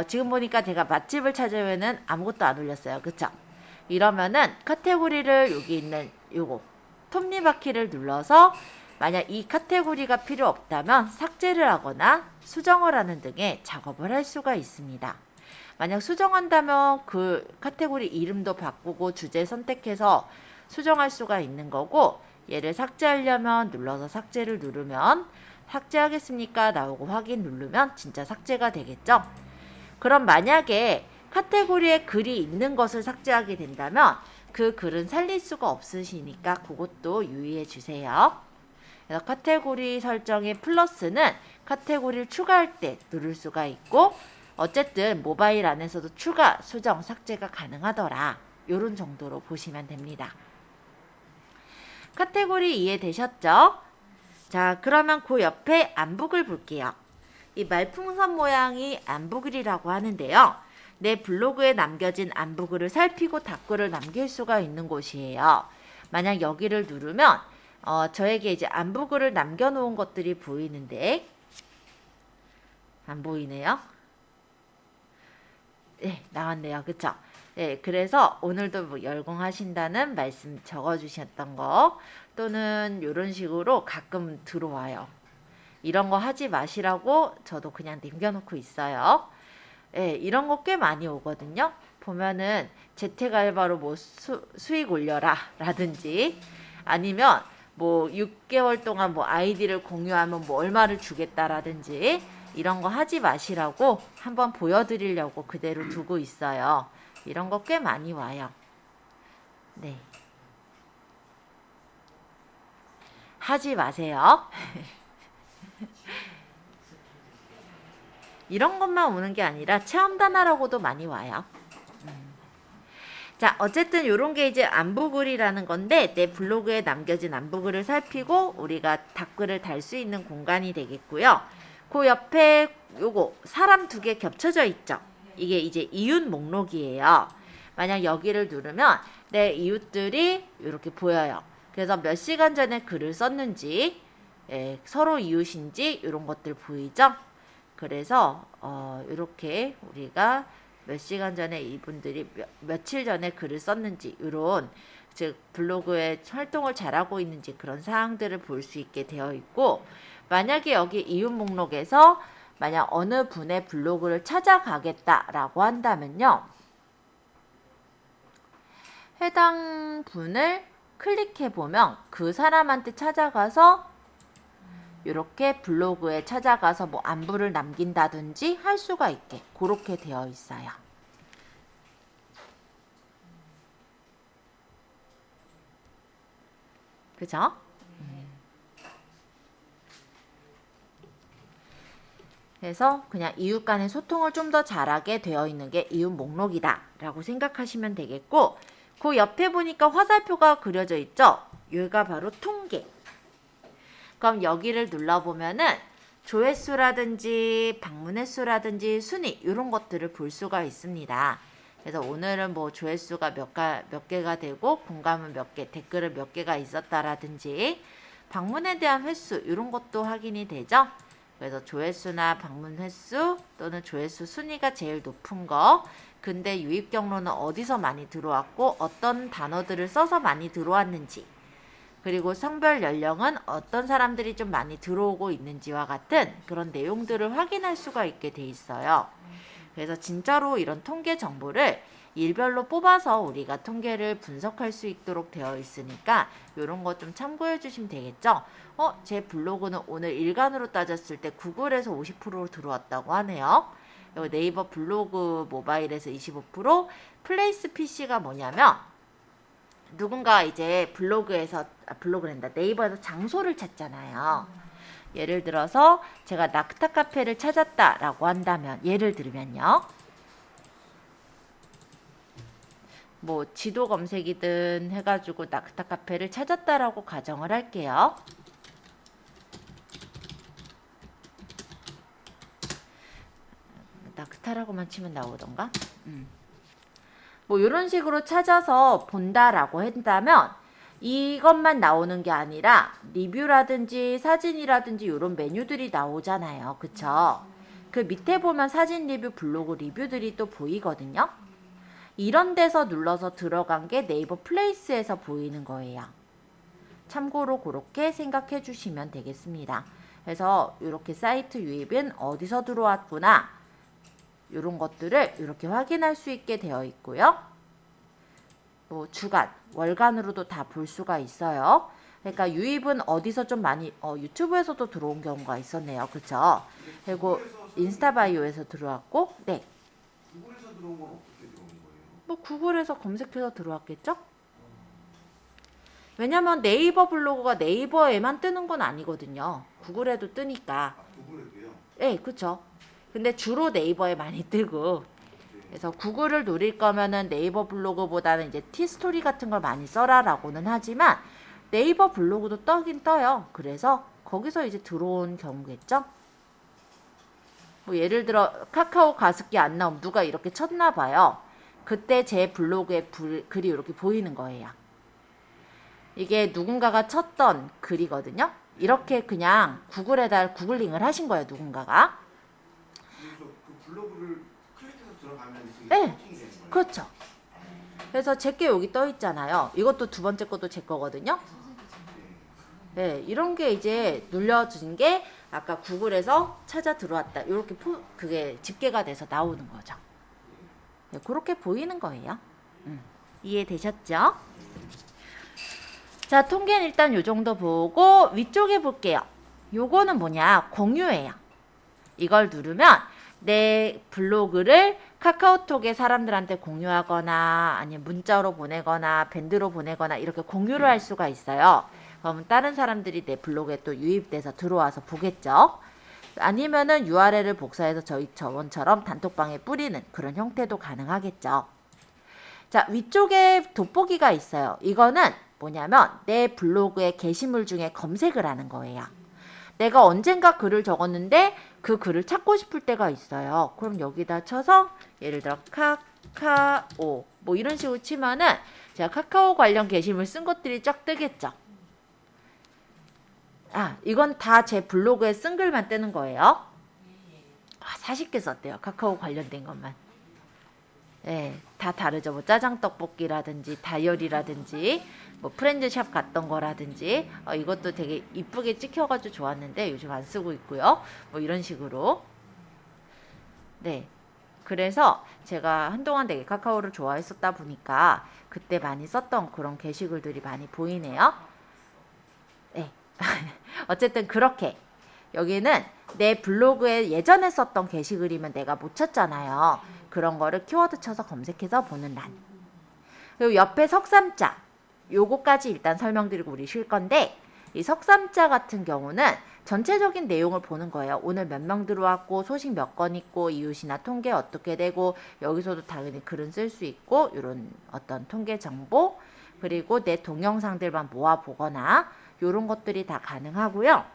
지금 보니까 제가 맛집을 찾으면은 아무것도 안 올렸어요. 그쵸? 이러면은 카테고리를 여기 있는 요거 톱니바퀴를 눌러서 만약 이 카테고리가 필요 없다면 삭제를 하거나 수정을 하는 등의 작업을 할 수가 있습니다. 만약 수정한다면 그 카테고리 이름도 바꾸고 주제 선택해서 수정할 수가 있는 거고, 얘를 삭제하려면 눌러서 삭제를 누르면 삭제하겠습니까? 나오고 확인 누르면 진짜 삭제가 되겠죠? 그럼 만약에 카테고리에 글이 있는 것을 삭제하게 된다면 그 글은 살릴 수가 없으시니까 그것도 유의해 주세요. 그래서 카테고리 설정의 플러스는 카테고리를 추가할 때 누를 수가 있고, 어쨌든 모바일 안에서도 추가, 수정, 삭제가 가능하더라. 이런 정도로 보시면 됩니다. 카테고리 이해되셨죠? 자, 그러면 그 옆에 안북을 볼게요. 이 말풍선 모양이 안북글이라고 하는데요. 내 블로그에 남겨진 안북글을 살피고 답글을 남길 수가 있는 곳이에요. 만약 여기를 누르면 저에게 이제 안북글을 남겨놓은 것들이 보이는데 안 보이네요. 네, 나왔네요. 그쵸? 네, 그래서 오늘도 뭐 열공하신다는 말씀 적어주셨던 거 또는 이런 식으로 가끔 들어와요. 이런 거 하지 마시라고 저도 그냥 남겨놓고 있어요. 네, 이런 거 꽤 많이 오거든요. 보면은 재택 알바로 뭐 수익 올려라 라든지 아니면 뭐 6개월 동안 뭐 아이디를 공유하면 뭐 얼마를 주겠다라든지 이런 거 하지 마시라고 한번 보여드리려고 그대로 두고 있어요. 이런 거 꽤 많이 와요. 네. 하지 마세요. 이런 것만 오는 게 아니라 체험단화라고도 많이 와요. 자, 어쨌든 이런 게 이제 안부글이라는 건데 내 블로그에 남겨진 안부글을 살피고 우리가 답글을 달 수 있는 공간이 되겠고요. 그 옆에 요거 사람 2개 겹쳐져 있죠. 이게 이제 이웃 목록이에요. 만약 여기를 누르면 내 이웃들이 이렇게 보여요. 그래서 몇 시간 전에 글을 썼는지 서로 이웃인지 이런 것들 보이죠? 그래서 이렇게 우리가 몇 시간 전에 이분들이 며칠 전에 글을 썼는지 이런 즉 블로그에 활동을 잘하고 있는지 그런 사항들을 볼 수 있게 되어 있고 만약에 여기 이웃 목록에서 만약 어느 분의 블로그를 찾아가겠다라고 한다면요. 해당 분을 클릭해 보면 그 사람한테 찾아가서 이렇게 블로그에 찾아가서 뭐 안부를 남긴다든지 할 수가 있게 그렇게 되어 있어요. 그죠? 그래서 그냥 이웃 간의 소통을 좀 더 잘하게 되어 있는 게 이웃 목록이다 라고 생각하시면 되겠고 그 옆에 보니까 화살표가 그려져 있죠? 여기가 바로 통계. 그럼 여기를 눌러보면은 조회수라든지 방문 횟수라든지 순위 이런 것들을 볼 수가 있습니다. 그래서 오늘은 뭐 조회수가 몇 개가 되고 공감은 몇 개, 댓글은 몇 개가 있었다라든지 방문에 대한 횟수 이런 것도 확인이 되죠. 그래서 조회수나 방문 횟수 또는 조회수 순위가 제일 높은 거 근데 유입 경로는 어디서 많이 들어왔고 어떤 단어들을 써서 많이 들어왔는지 그리고 성별 연령은 어떤 사람들이 좀 많이 들어오고 있는지와 같은 그런 내용들을 확인할 수가 있게 돼 있어요. 그래서 진짜로 이런 통계 정보를 일별로 뽑아서 우리가 통계를 분석할 수 있도록 되어 있으니까 이런 거 좀 참고해 주시면 되겠죠. 제 블로그는 오늘 일간으로 따졌을 때 구글에서 50% 들어왔다고 하네요. 네이버 블로그 모바일에서 25%, 플레이스 PC가 뭐냐면 누군가 이제 블로그랜다. 네이버에서 장소를 찾잖아요. 예를 들어서 제가 낙타 카페를 찾았다라고 한다면 예를 들면요. 뭐 지도 검색이든 해가지고 낙타 카페를 찾았다라고 가정을 할게요. 낙타라고만 치면 나오던가? 뭐 이런 식으로 찾아서 본다라고 한다면 이것만 나오는 게 아니라 리뷰라든지 사진이라든지 이런 메뉴들이 나오잖아요. 그쵸? 그 밑에 보면 사진 리뷰, 블로그 리뷰들이 또 보이거든요. 이런 데서 눌러서 들어간 게 네이버 플레이스에서 보이는 거예요. 참고로 그렇게 생각해 주시면 되겠습니다. 그래서 이렇게 사이트 유입은 어디서 들어왔구나 이런 것들을 이렇게 확인할 수 있게 되어 있고요. 뭐 주간, 월간으로도 다 볼 수가 있어요. 그러니까 유입은 어디서 좀 많이 유튜브에서도 들어온 경우가 있었네요. 그쵸? 그리고 인스타바이오에서 들어왔고 네. 구글에서 들어온 건 어떻게 들어온 거예요? 뭐 구글에서 검색해서 들어왔겠죠? 왜냐면 네이버 블로그가 네이버에만 뜨는 건 아니거든요. 구글에도 뜨니까. 구글에도요? 네, 그쵸. 근데 주로 네이버에 많이 뜨고 그래서 구글을 노릴 거면은 네이버 블로그보다는 이제 티스토리 같은 걸 많이 써라라고는 하지만 네이버 블로그도 떠긴 떠요. 그래서 거기서 이제 들어온 경우겠죠. 뭐 예를 들어 카카오 가습기 안 나오면 누가 이렇게 쳤나 봐요. 그때 제 블로그에 글이 이렇게 보이는 거예요. 이게 누군가가 쳤던 글이거든요. 이렇게 그냥 구글에다 구글링을 하신 거예요, 누군가가. 그래서 그 블로그를 클릭해서 들어가면 그게 네. 포팅이 되는 거예요? 그렇죠. 그래서 제게 여기 떠 있잖아요. 이것도 두 번째 것도 제 거거든요. 네, 이런 게 이제 눌려진 게 아까 구글에서 찾아 들어왔다. 이렇게 그게 집계가 돼서 나오는 거죠. 네, 그렇게 보이는 거예요. 이해되셨죠? 자, 통계는 일단 요 정도 보고 위쪽에 볼게요. 요거는 뭐냐? 공유예요. 이걸 누르면 내 블로그를 카카오톡에 사람들한테 공유하거나 아니면 문자로 보내거나 밴드로 보내거나 이렇게 공유를 할 수가 있어요. 그러면 다른 사람들이 내 블로그에 또 유입돼서 들어와서 보겠죠. 아니면은 URL을 복사해서 저번처럼 단톡방에 뿌리는 그런 형태도 가능하겠죠. 자, 위쪽에 돋보기가 있어요. 이거는 뭐냐면 내 블로그의 게시물 중에 검색을 하는 거예요. 내가 언젠가 글을 적었는데 그 글을 찾고 싶을 때가 있어요. 그럼 여기다 쳐서 예를 들어 카카오 뭐 이런 식으로 치면은 제가 카카오 관련 게시물 쓴 것들이 쫙 뜨겠죠. 아, 이건 다 제 블로그에 쓴 글만 뜨는 거예요. 40개 썼대요. 카카오 관련된 것만. 네, 다 다르죠. 뭐 짜장 떡볶이라든지 다이어리라든지 뭐 프렌드샵 갔던 거라든지 이것도 되게 이쁘게 찍혀가지고 좋았는데 요즘 안 쓰고 있고요. 뭐 이런 식으로. 네, 그래서 제가 한동안 되게 카카오를 좋아했었다 보니까 그때 많이 썼던 그런 게시글들이 많이 보이네요. 네, 어쨌든 그렇게 여기는 내 블로그에 예전에 썼던 게시글이면 내가 못 찾잖아요. 그런 거를 키워드 쳐서 검색해서 보는 란. 그리고 옆에 석삼자 요거까지 일단 설명드리고 우리 쉴 건데 이 석삼자 같은 경우는 전체적인 내용을 보는 거예요. 오늘 몇 명 들어왔고 소식 몇 건 있고 이웃이나 통계 어떻게 되고 여기서도 당연히 글은 쓸 수 있고 이런 어떤 통계 정보 그리고 내 동영상들만 모아보거나 이런 것들이 다 가능하고요.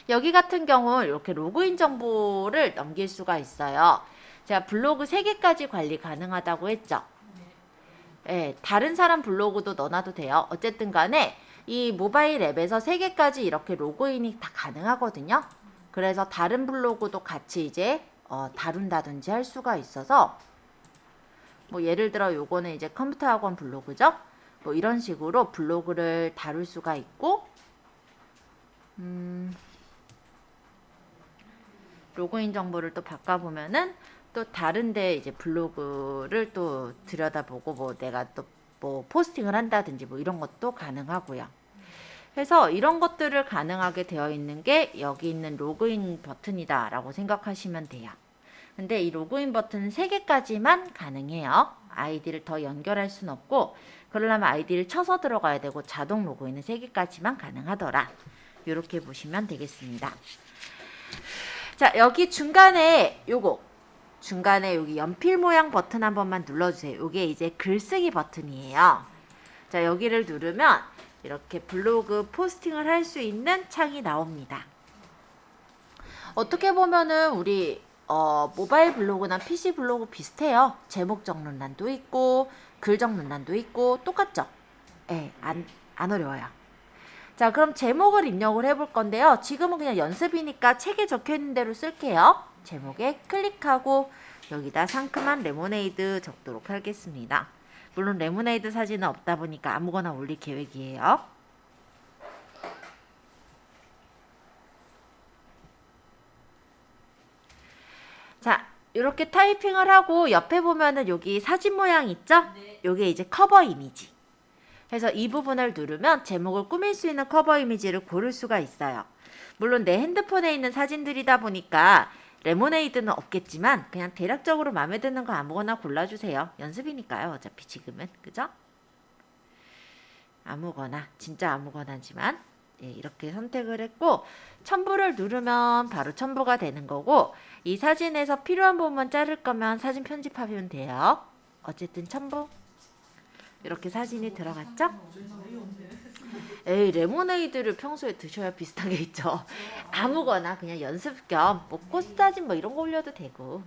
여기 같은 경우 이렇게 로그인 정보를 넘길 수가 있어요. 제가 블로그 3개까지 관리 가능하다고 했죠. 네, 다른 사람 블로그도 넣어놔도 돼요. 어쨌든 간에 이 모바일 앱에서 3개까지 이렇게 로그인이 다 가능하거든요. 그래서 다른 블로그도 같이 이제 다룬다든지 할 수가 있어서 뭐 예를 들어 요거는 이제 컴퓨터 학원 블로그죠. 뭐 이런 식으로 블로그를 다룰 수가 있고 로그인 정보를 또 바꿔보면은 또 다른데 이제 블로그를 또 들여다보고 뭐 내가 또 뭐 포스팅을 한다든지 뭐 이런 것도 가능하고요. 그래서 이런 것들을 가능하게 되어 있는 게 여기 있는 로그인 버튼이다 라고 생각하시면 돼요. 근데 이 로그인 버튼은 3개까지만 가능해요. 아이디를 더 연결할 순 없고 그러려면 아이디를 쳐서 들어가야 되고 자동 로그인은 3개까지만 가능하더라. 이렇게 보시면 되겠습니다. 자, 여기 중간에 중간에 여기 연필 모양 버튼 한 번만 눌러주세요. 이게 이제 글쓰기 버튼이에요. 자, 여기를 누르면 이렇게 블로그 포스팅을 할 수 있는 창이 나옵니다. 어떻게 보면은 우리 모바일 블로그나 PC 블로그 비슷해요. 제목 적는 란도 있고 글 적는 란도 있고 똑같죠? 예, 안 어려워요. 자, 그럼 제목을 입력을 해볼 건데요. 지금은 그냥 연습이니까 책에 적혀있는 대로 쓸게요. 제목에 클릭하고 여기다 상큼한 레모네이드 적도록 하겠습니다. 물론 레모네이드 사진은 없다 보니까 아무거나 올릴 계획이에요. 자, 이렇게 타이핑을 하고 옆에 보면은 여기 사진 모양 있죠? 네. 요게 이제 커버 이미지. 그래서 이 부분을 누르면 제목을 꾸밀 수 있는 커버 이미지를 고를 수가 있어요. 물론 내 핸드폰에 있는 사진들이다 보니까 레모네이드는 없겠지만 그냥 대략적으로 마음에 드는 거 아무거나 골라주세요. 연습이니까요. 어차피 지금은. 그죠? 아무거나. 진짜 아무거나지만 예, 이렇게 선택을 했고 첨부를 누르면 바로 첨부가 되는 거고 이 사진에서 필요한 부분 자를 거면 사진 편집하면 돼요. 어쨌든 첨부. 이렇게 사진이 들어갔죠? 에이, 레모네이드를 평소에 드셔야 비슷하게 있죠. 아무거나 그냥 연습 겸 뭐 코스타진 뭐 이런 거 올려도 되고.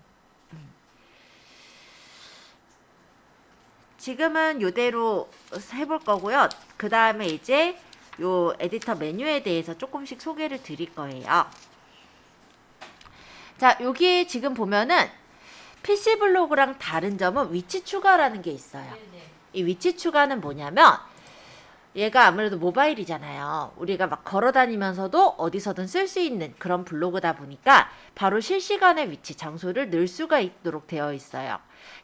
지금은 요대로 해볼 거고요. 그 다음에 이제 요 에디터 메뉴에 대해서 조금씩 소개를 드릴 거예요. 자, 여기 지금 보면은 PC 블로그랑 다른 점은 위치 추가라는 게 있어요. 이 위치 추가는 뭐냐면 얘가 아무래도 모바일이잖아요. 우리가 막 걸어 다니면서도 어디서든 쓸 수 있는 그런 블로그다 보니까 바로 실시간의 위치, 장소를 넣을 수가 있도록 되어 있어요.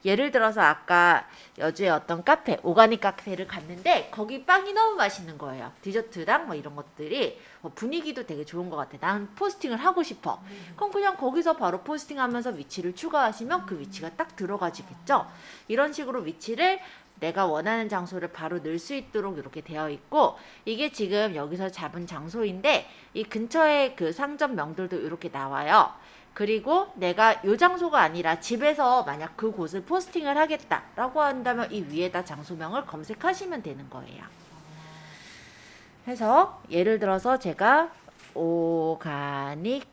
예를 들어서 아까 여주에 어떤 카페, 오가닉 카페를 갔는데 거기 빵이 너무 맛있는 거예요. 디저트랑 뭐 이런 것들이 분위기도 되게 좋은 것 같아. 난 포스팅을 하고 싶어. 그럼 그냥 거기서 바로 포스팅하면서 위치를 추가하시면 그 위치가 딱 들어가지겠죠. 이런 식으로 위치를 내가 원하는 장소를 바로 넣을 수 있도록 이렇게 되어 있고, 이게 지금 여기서 잡은 장소인데 이 근처에 그 상점명들도 이렇게 나와요. 그리고 내가 이 장소가 아니라 집에서 만약 그곳을 포스팅을 하겠다라고 한다면 이 위에다 장소명을 검색하시면 되는 거예요. 해서 예를 들어서 제가 오가닉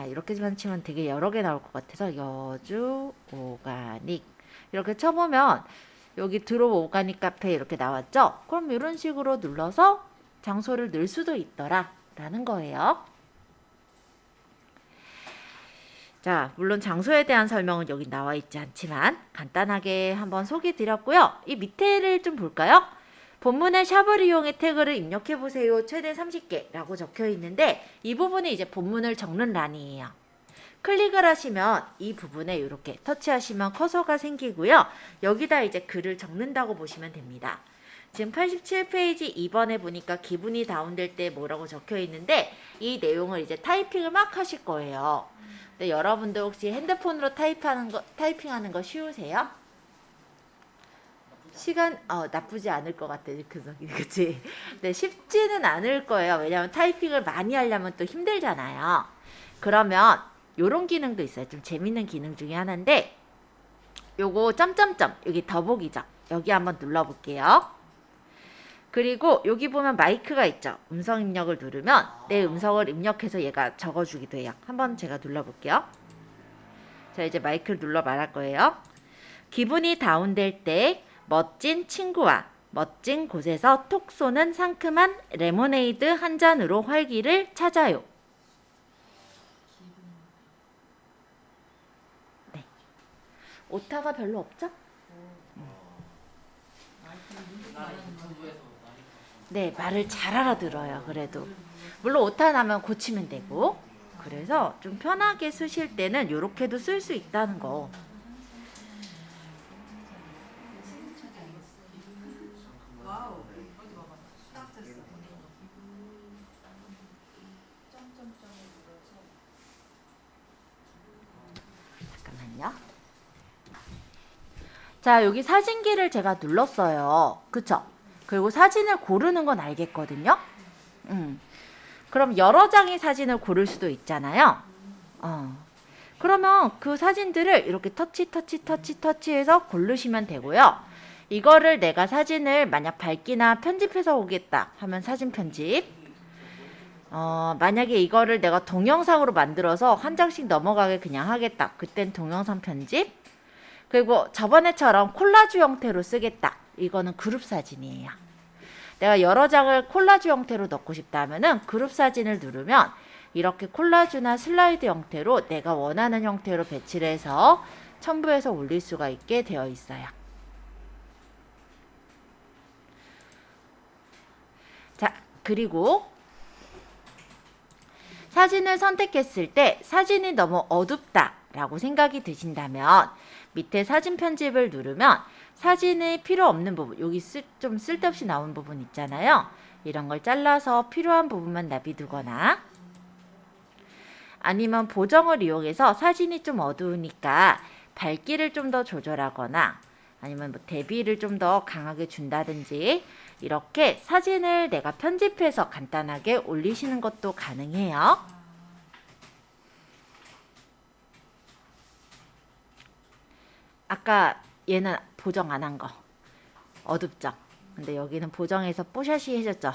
이렇게만 치면 되게 여러 개 나올 것 같아서 여주 오가닉 이렇게 쳐보면 여기 드롭 오가닉 카페 이렇게 나왔죠? 그럼 이런 식으로 눌러서 장소를 넣을 수도 있더라 라는 거예요. 자, 물론 장소에 대한 설명은 여기 나와 있지 않지만 간단하게 한번 소개 드렸고요. 이 밑에를 좀 볼까요? 본문에 샵을 이용해 태그를 입력해 보세요. 최대 30개 라고 적혀 있는데 이 부분이 이제 본문을 적는 란이에요. 클릭을 하시면 이 부분에 이렇게 터치하시면 커서가 생기고요. 여기다 이제 글을 적는다고 보시면 됩니다. 지금 87페이지 2번에 보니까 기분이 다운될 때 뭐라고 적혀 있는데 이 내용을 이제 타이핑을 막 하실 거예요. 근데 여러분들 혹시 핸드폰으로 타이핑하는 거 쉬우세요? 시간 나쁘지 않을 것 같아. 그치? 근데 쉽지는 않을 거예요. 왜냐면 타이핑을 많이 하려면 또 힘들잖아요. 그러면 요런 기능도 있어요. 좀 재밌는 기능 중에 하나인데 요거 점점점 여기 더보기죠. 여기 한번 눌러볼게요. 그리고 여기 보면 마이크가 있죠. 음성 입력을 누르면 내 음성을 입력해서 얘가 적어주기도 해요. 한번 제가 눌러볼게요. 자, 이제 마이크를 눌러 말할 거예요. 기분이 다운될 때 멋진 친구와 멋진 곳에서 톡 쏘는 상큼한 레모네이드 한 잔으로 활기를 찾아요. 네. 오타가 별로 없죠? 네, 말을 잘 알아들어요. 그래도 물론 오타 나면 고치면 되고, 그래서 좀 편하게 쓰실 때는 이렇게도 쓸 수 있다는 거. 잠깐만요. 자, 여기 사진기를 제가 눌렀어요. 그쵸? 그리고 사진을 고르는 건 알겠거든요. 그럼 여러 장의 사진을 고를 수도 있잖아요. 그러면 그 사진들을 이렇게 터치해서 고르시면 되고요. 이거를 내가 사진을 만약 밝기나 편집해서 오겠다 하면 사진 편집. 만약에 이거를 내가 동영상으로 만들어서 한 장씩 넘어가게 그냥 하겠다. 그땐 동영상 편집. 그리고 저번에처럼 콜라주 형태로 쓰겠다. 이거는 그룹 사진이에요. 내가 여러 장을 콜라주 형태로 넣고 싶다 하면은 그룹 사진을 누르면 이렇게 콜라주나 슬라이드 형태로 내가 원하는 형태로 배치를 해서 첨부해서 올릴 수가 있게 되어 있어요. 자, 그리고 사진을 선택했을 때 사진이 너무 어둡다 라고 생각이 드신다면 밑에 사진 편집을 누르면 사진이 필요 없는 부분, 여기 좀 쓸데없이 나온 부분 있잖아요. 이런 걸 잘라서 필요한 부분만 놔두거나 아니면 보정을 이용해서 사진이 좀 어두우니까 밝기를 좀 더 조절하거나 아니면 뭐 대비를 좀 더 강하게 준다든지 이렇게 사진을 내가 편집해서 간단하게 올리시는 것도 가능해요. 아까 얘는 보정 안 한 거 어둡죠? 근데 여기는 보정해서 뽀샤시 해줬죠.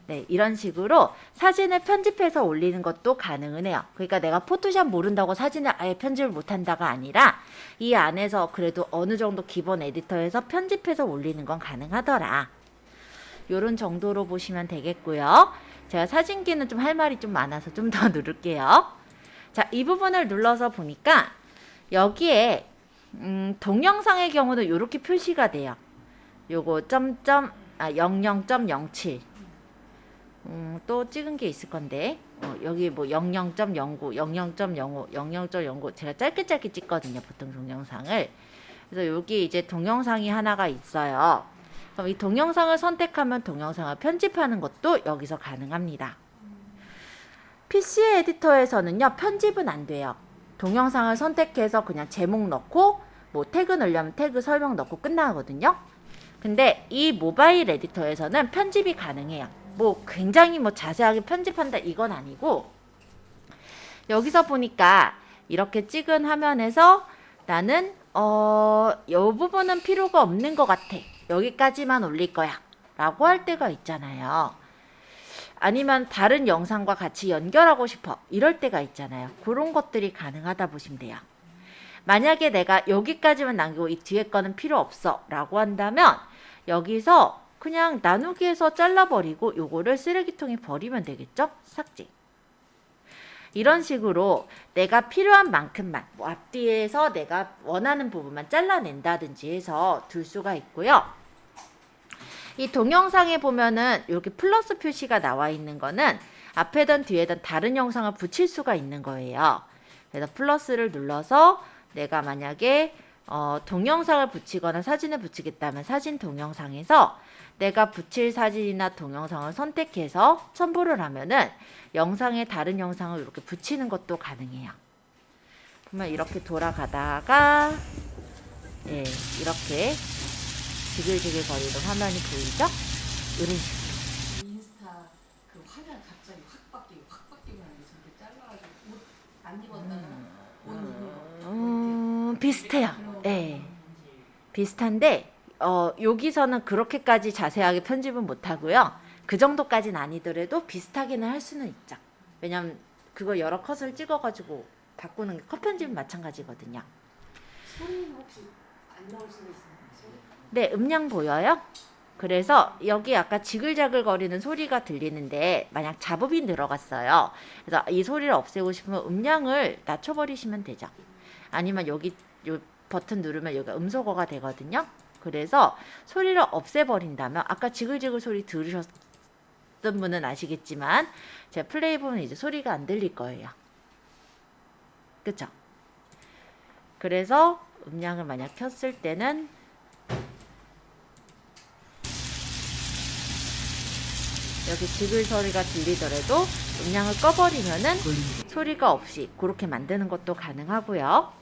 네, 이런 식으로 사진을 편집해서 올리는 것도 가능은 해요. 그러니까 내가 포토샵 모른다고 사진을 아예 편집을 못한다가 아니라 이 안에서 그래도 어느 정도 기본 에디터에서 편집해서 올리는 건 가능하더라. 요런 정도로 보시면 되겠고요. 제가 사진기는 좀 할 말이 좀 많아서 좀 더 누를게요. 자, 이 부분을 눌러서 보니까 여기에 동영상의 경우는 이렇게 표시가 돼요. 요거 00.07 또 찍은 게 있을 건데 여기 뭐 00.09, 00.05, 00.09 제가 짧게 찍거든요. 보통 동영상을. 그래서 여기 이제 동영상이 하나가 있어요. 그럼 이 동영상을 선택하면 동영상을 편집하는 것도 여기서 가능합니다. PC 에디터에서는요, 편집은 안 돼요. 동영상을 선택해서 그냥 제목 넣고 뭐 태그 넣으려면 태그 설명 넣고 끝나거든요. 근데 이 모바일 에디터에서는 편집이 가능해요. 뭐 굉장히 뭐 자세하게 편집한다 이건 아니고 여기서 보니까 이렇게 찍은 화면에서 나는 이 부분은 필요가 없는 것 같아. 여기까지만 올릴 거야. 라고 할 때가 있잖아요. 아니면 다른 영상과 같이 연결하고 싶어. 이럴 때가 있잖아요. 그런 것들이 가능하다 보시면 돼요. 만약에 내가 여기까지만 남기고 이 뒤에 거는 필요 없어. 라고 한다면 여기서 그냥 나누기에서 잘라버리고 요거를 쓰레기통에 버리면 되겠죠? 삭제. 이런 식으로 내가 필요한 만큼만 뭐 앞뒤에서 내가 원하는 부분만 잘라낸다든지 해서 둘 수가 있고요. 이 동영상에 보면은 이렇게 플러스 표시가 나와 있는 거는 앞에든 뒤에든 다른 영상을 붙일 수가 있는 거예요. 그래서 플러스를 눌러서 내가 만약에 동영상을 붙이거나 사진을 붙이겠다면 사진 동영상에서 내가 붙일 사진이나 동영상을 선택해서 첨부를 하면은 영상에 다른 영상을 이렇게 붙이는 것도 가능해요. 그러면 이렇게 돌아가다가 예, 이렇게 지글지글 거리는 화면이 보이죠? 이런 식으로. 인스타 그 화면 갑자기 확 바뀌고 하는 게 저렇게 잘라가지고 옷 안 입었다가 옷 입은 거 비슷해요. 예. 비슷한데 여기서는 그렇게까지 자세하게 편집은 못하고요. 그 정도까지는 아니더라도 비슷하게는 할 수는 있죠. 왜냐면 그거 여러 컷을 찍어가지고 바꾸는 게 컷 편집은 마찬가지거든요. 소리는 혹시 안 나올 수도 있어요. 소리? 네, 음량 보여요? 그래서 여기 아까 지글자글 거리는 소리가 들리는데 만약 잡음이 들어갔어요. 그래서 이 소리를 없애고 싶으면 음량을 낮춰버리시면 되죠. 아니면 여기 요 버튼 누르면 여기가 음소거가 되거든요. 그래서 소리를 없애버린다면 아까 지글지글 소리 들으셨던 분은 아시겠지만 제가 플레이 보면 이제 소리가 안 들릴 거예요. 그쵸? 그래서 음량을 만약 켰을 때는 여기 지글 소리가 들리더라도 음량을 꺼버리면은 소리가 없이 그렇게 만드는 것도 가능하고요.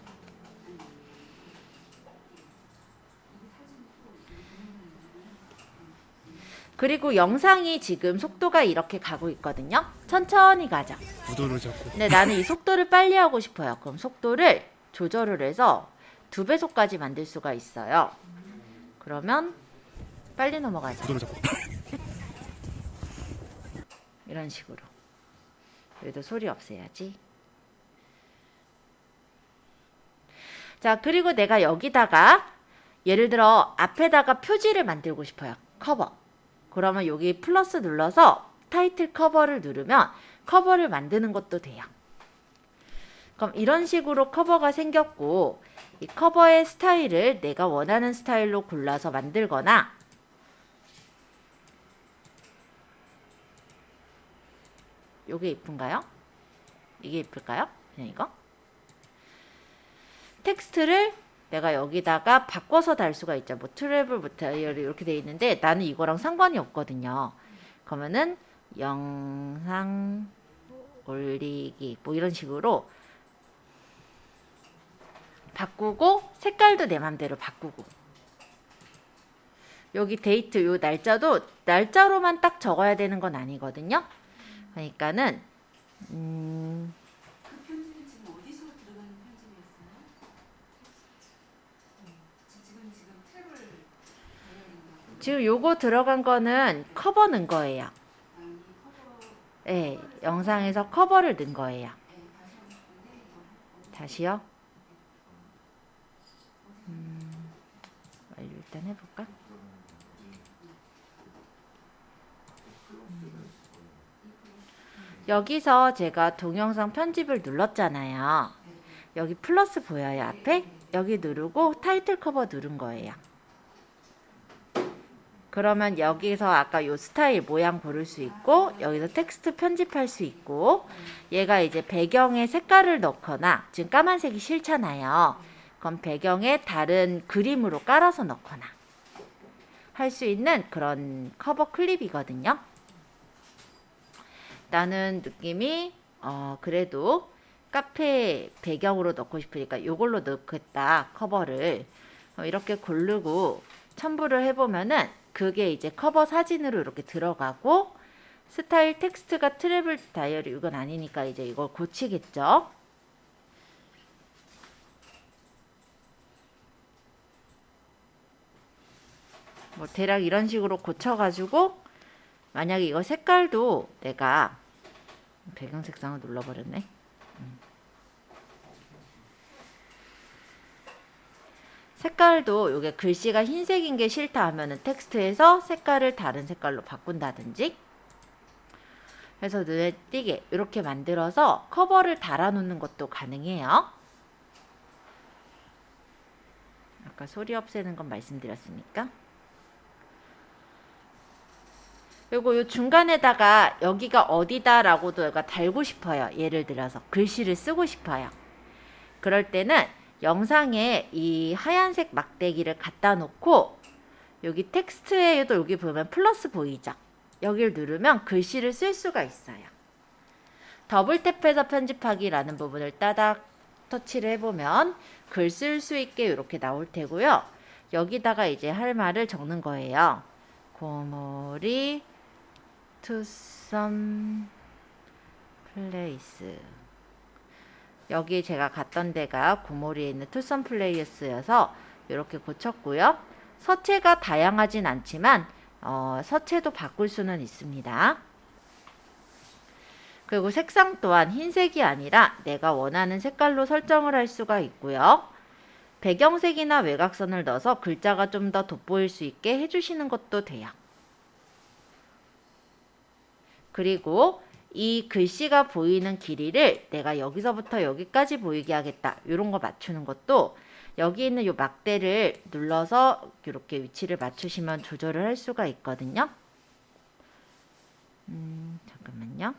그리고 영상이 지금 속도가 이렇게 가고 있거든요. 천천히 가죠. 구도를 잡고. 근데 나는 이 속도를 빨리 하고 싶어요. 그럼 속도를 조절을 해서 2배속까지 만들 수가 있어요. 그러면 빨리 넘어가죠. 구도를 잡고. 이런 식으로. 여기도 소리 없애야지. 자, 그리고 내가 여기다가 예를 들어 앞에다가 표지를 만들고 싶어요. 커버. 그러면 여기 플러스 눌러서 타이틀 커버를 누르면 커버를 만드는 것도 돼요. 그럼 이런 식으로 커버가 생겼고 이 커버의 스타일을 내가 원하는 스타일로 골라서 만들거나 요게 이쁜가요? 이게 이쁠까요? 그냥 이거? 텍스트를 내가 여기다가 바꿔서 달 수가 있죠. 뭐 트래블부터 이렇게 돼 있는데 나는 이거랑 상관이 없거든요. 그러면은 영상 올리기 뭐 이런 식으로 바꾸고 색깔도 내 맘대로 바꾸고 여기 데이트 요 날짜도 날짜로만 딱 적어야 되는 건 아니거든요. 그러니까는 그 편집은 지금 어디서 들어가는 편집이었어요? 지금 탭을 지금 요거 들어간 거는 커버 넣은 거예요. 네, 영상에서 커버를 넣은 거예요. 다시요? 완료 일단 해볼까? 여기서 제가 동영상 편집을 눌렀잖아요. 여기 플러스 보여요, 앞에? 여기 누르고 타이틀 커버 누른 거예요. 그러면 여기서 아까 요 스타일 모양 고를 수 있고, 여기서 텍스트 편집할 수 있고, 얘가 이제 배경에 색깔을 넣거나, 지금 까만색이 싫잖아요. 그럼 배경에 다른 그림으로 깔아서 넣거나 할 수 있는 그런 커버 클립이거든요. 나는 느낌이 그래도 카페 배경으로 넣고 싶으니까 이걸로 넣겠다, 커버를. 이렇게 고르고 첨부를 해보면은 그게 이제 커버 사진으로 이렇게 들어가고, 스타일 텍스트가 트래블 다이어리 이건 아니니까 이제 이걸 고치겠죠. 뭐 대략 이런 식으로 고쳐가지고, 만약에 이거 색깔도 내가 배경 색상을 눌러버렸네. 색깔도 요게 글씨가 흰색인 게 싫다 하면은 텍스트에서 색깔을 다른 색깔로 바꾼다든지 해서 눈에 띄게 이렇게 만들어서 커버를 달아놓는 것도 가능해요. 아까 소리 없애는 건 말씀드렸으니까. 그리고 요 중간에다가 여기가 어디다 라고도 내가 달고 싶어요. 예를 들어서 글씨를 쓰고 싶어요. 그럴 때는 영상에 이 하얀색 막대기를 갖다 놓고, 여기 텍스트에도 여기 보면 플러스 보이죠? 여기를 누르면 글씨를 쓸 수가 있어요. 더블 탭해서 편집하기라는 부분을 따닥 터치를 해보면 글 쓸 수 있게 이렇게 나올 테고요. 여기다가 이제 할 말을 적는 거예요. 고모리 to some place. 여기 제가 갔던 데가 고모리에 있는 투썸 플레이스여서 이렇게 고쳤고요. 서체가 다양하진 않지만 서체도 바꿀 수는 있습니다. 그리고 색상 또한 흰색이 아니라 내가 원하는 색깔로 설정을 할 수가 있고요. 배경색이나 외곽선을 넣어서 글자가 좀 더 돋보일 수 있게 해주시는 것도 돼요. 그리고 이 글씨가 보이는 길이를 내가 여기서부터 여기까지 보이게 하겠다, 이런 거 맞추는 것도 여기 있는 이 막대를 눌러서 이렇게 위치를 맞추시면 조절을 할 수가 있거든요. 잠깐만요.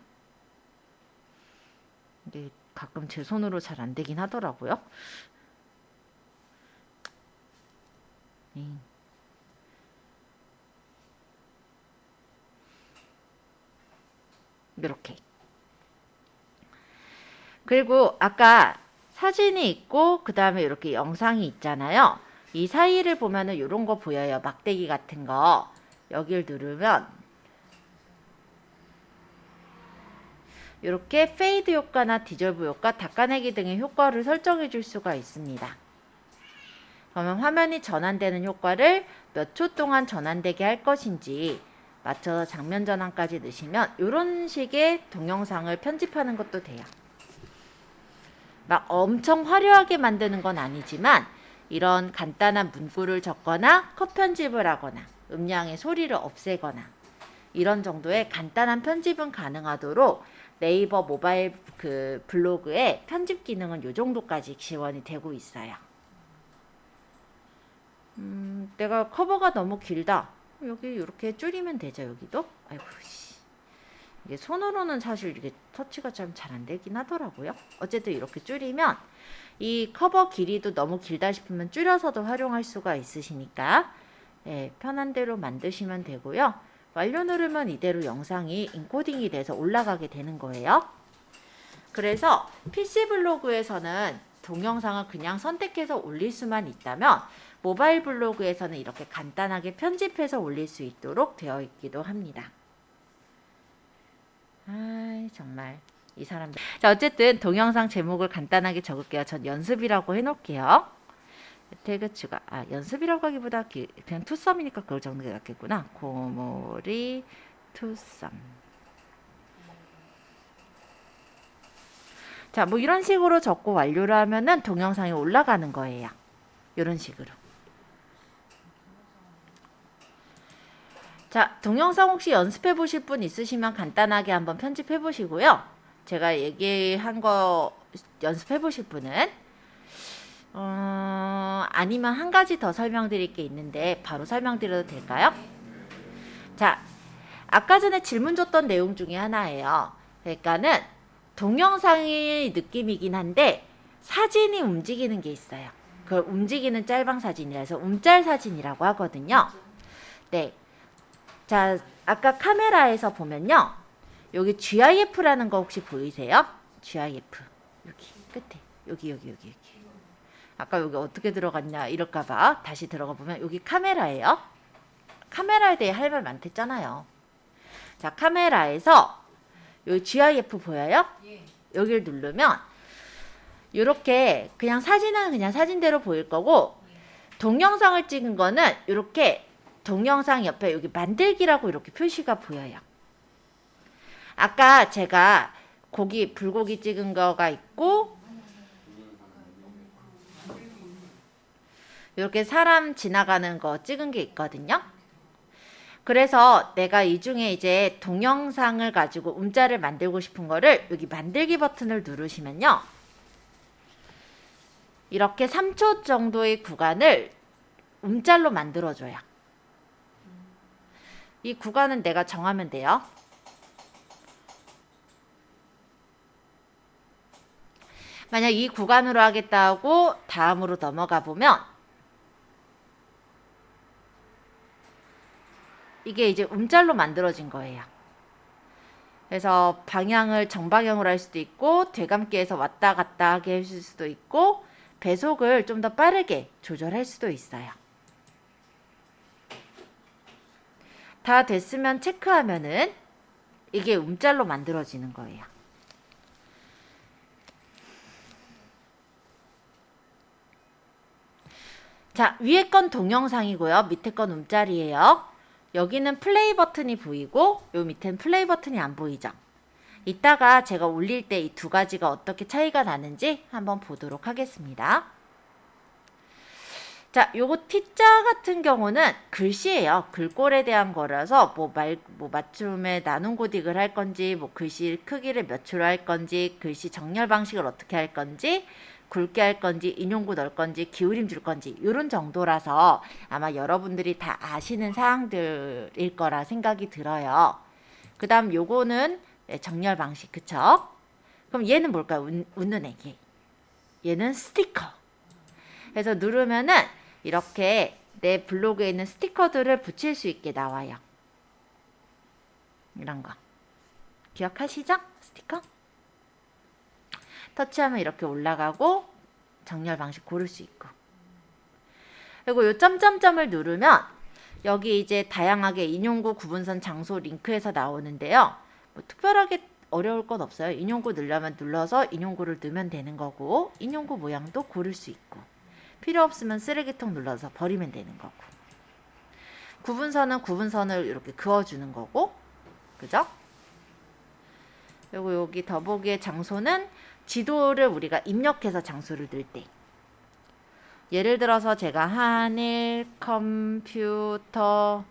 이게 가끔 제 손으로 잘 안 되긴 하더라고요. 이렇게. 그리고 아까 사진이 있고 그 다음에 이렇게 영상이 있잖아요. 이 사이를 보면은 이런 거 보여요. 막대기 같은 거. 여길 누르면 이렇게 페이드 효과나 디졸브 효과, 닦아내기 등의 효과를 설정해 줄 수가 있습니다. 그러면 화면이 전환되는 효과를 몇 초 동안 전환되게 할 것인지 맞춰서 장면 전환까지 넣으시면 이런 식의 동영상을 편집하는 것도 돼요. 막 엄청 화려하게 만드는 건 아니지만 이런 간단한 문구를 적거나 컷 편집을 하거나 음량의 소리를 없애거나 이런 정도의 간단한 편집은 가능하도록 네이버 모바일 그 블로그에 편집 기능은 이 정도까지 지원이 되고 있어요. 내가 커버가 너무 길다. 여기 이렇게 줄이면 되죠. 여기도. 아이고 씨. 이게 손으로는 사실 이게 터치가 좀 잘 안 되긴 하더라고요. 어쨌든 이렇게 줄이면 이 커버 길이도 너무 길다 싶으면 줄여서도 활용할 수가 있으시니까 편한 대로 만드시면 되고요. 완료 누르면 이대로 영상이 인코딩이 돼서 올라가게 되는 거예요. 그래서 PC 블로그에서는 동영상을 그냥 선택해서 올릴 수만 있다면 모바일 블로그에서는 이렇게 간단하게 편집해서 올릴 수 있도록 되어 있기도 합니다. 정말 이 사람들. 자, 어쨌든 동영상 제목을 간단하게 적을게요. 전 연습이라고 해놓을게요. 태그 추가. 연습이라고 하기보다 그냥 투썸이니까 그걸 적는 게 낫겠구나. 고모리 투썸. 자, 뭐 이런 식으로 적고 완료를 하면은 동영상이 올라가는 거예요. 이런 식으로. 자, 동영상 혹시 연습해 보실 분 있으시면 간단하게 한번 편집해 보시고요. 제가 얘기한 거 연습해 보실 분은 아니면 한 가지 더 설명드릴 게 있는데 바로 설명드려도 될까요? 자, 아까 전에 질문 줬던 내용 중에 하나예요. 그러니까는 동영상의 느낌이긴 한데 사진이 움직이는 게 있어요. 그걸 움직이는 짤방 사진이라서 움짤 사진이라고 하거든요. 네. 자, 아까 카메라에서 보면요. 여기 GIF라는 거 혹시 보이세요? GIF. 여기 끝에. 여기. 아까 여기 어떻게 들어갔냐 이럴까봐 다시 들어가 보면 여기 카메라예요. 카메라에 대해 할 말 많댔잖아요. 자, 카메라에서 여기 GIF 보여요? 예. 여기를 누르면 이렇게 그냥 사진은 그냥 사진대로 보일 거고 동영상을 찍은 거는 이렇게 동영상 옆에 여기 만들기라고 이렇게 표시가 보여요. 아까 제가 불고기 찍은 거가 있고 이렇게 사람 지나가는 거 찍은 게 있거든요. 그래서 내가 이 중에 이제 동영상을 가지고 움짤을 만들고 싶은 거를 여기 만들기 버튼을 누르시면요. 이렇게 3초 정도의 구간을 움짤로 만들어줘요. 이 구간은 내가 정하면 돼요. 만약 이 구간으로 하겠다 하고 다음으로 넘어가 보면 이게 이제 움짤로 만들어진 거예요. 그래서 방향을 정방향으로 할 수도 있고 되감기해서 왔다 갔다 하게 해줄 수도 있고 배속을 좀 더 빠르게 조절할 수도 있어요. 다 됐으면 체크하면은 이게 움짤로 만들어지는 거예요. 자, 위에 건 동영상이고요. 밑에 건 움짤이에요. 여기는 플레이 버튼이 보이고 요 밑에는 플레이 버튼이 안 보이죠. 이따가 제가 올릴 때 이 두 가지가 어떻게 차이가 나는지 한번 보도록 하겠습니다. 자, 요거 T자 같은 경우는 글씨예요. 글꼴에 대한 거라서 뭐 맞춤에 나눔 고딕을 할 건지 뭐 글씨 크기를 몇으로 할 건지 글씨 정렬 방식을 어떻게 할 건지 굵게 할 건지 인용구 넣을 건지 기울임 줄 건지 이런 정도라서 아마 여러분들이 다 아시는 사항들일 거라 생각이 들어요. 그 다음 요거는 정렬 방식, 그쵸? 그럼 얘는 뭘까요? 웃는 애기. 얘는 스티커. 그래서 누르면은 이렇게 내 블로그에 있는 스티커들을 붙일 수 있게 나와요. 이런 거. 기억하시죠? 스티커? 터치하면 이렇게 올라가고 정렬 방식 고를 수 있고. 그리고 요 점점점을 누르면 여기 이제 다양하게 인용구, 구분선, 장소, 링크에서 나오는데요. 뭐 특별하게 어려울 건 없어요. 인용구 눌러서 인용구를 넣으면 되는 거고 인용구 모양도 고를 수 있고 필요 없으면 쓰레기통 눌러서 버리면 되는 거고 구분선은 구분선을 이렇게 그어주는 거고 그죠? 그리고 여기 더보기의 장소는 지도를 우리가 입력해서 장소를 넣을 때 예를 들어서 제가 한일 컴퓨터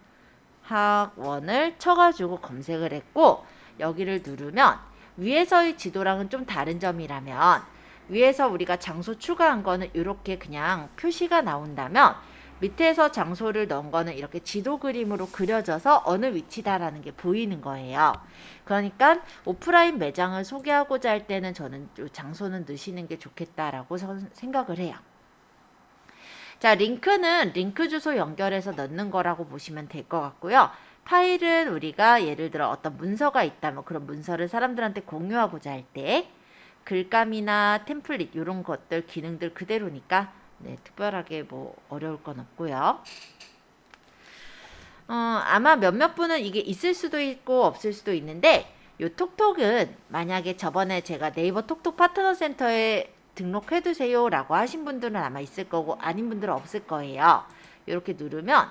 학원을 쳐가지고 검색을 했고 여기를 누르면 위에서의 지도랑은 좀 다른 점이라면 위에서 우리가 장소 추가한 거는 이렇게 그냥 표시가 나온다면 밑에서 장소를 넣은 거는 이렇게 지도 그림으로 그려져서 어느 위치다라는 게 보이는 거예요. 그러니까 오프라인 매장을 소개하고자 할 때는 저는 이 장소는 넣으시는 게 좋겠다라고 생각을 해요. 자, 링크는 링크 주소 연결해서 넣는 거라고 보시면 될 것 같고요. 파일은 우리가 예를 들어 어떤 문서가 있다면 그런 문서를 사람들한테 공유하고자 할 때 글감이나 템플릿 이런 것들 기능들 그대로니까 네, 특별하게 뭐 어려울 건 없고요. 아마 몇몇 분은 이게 있을 수도 있고 없을 수도 있는데 요 톡톡은 만약에 저번에 제가 네이버 톡톡 파트너 센터에 등록해두세요 라고 하신 분들은 아마 있을 거고 아닌 분들은 없을 거예요. 이렇게 누르면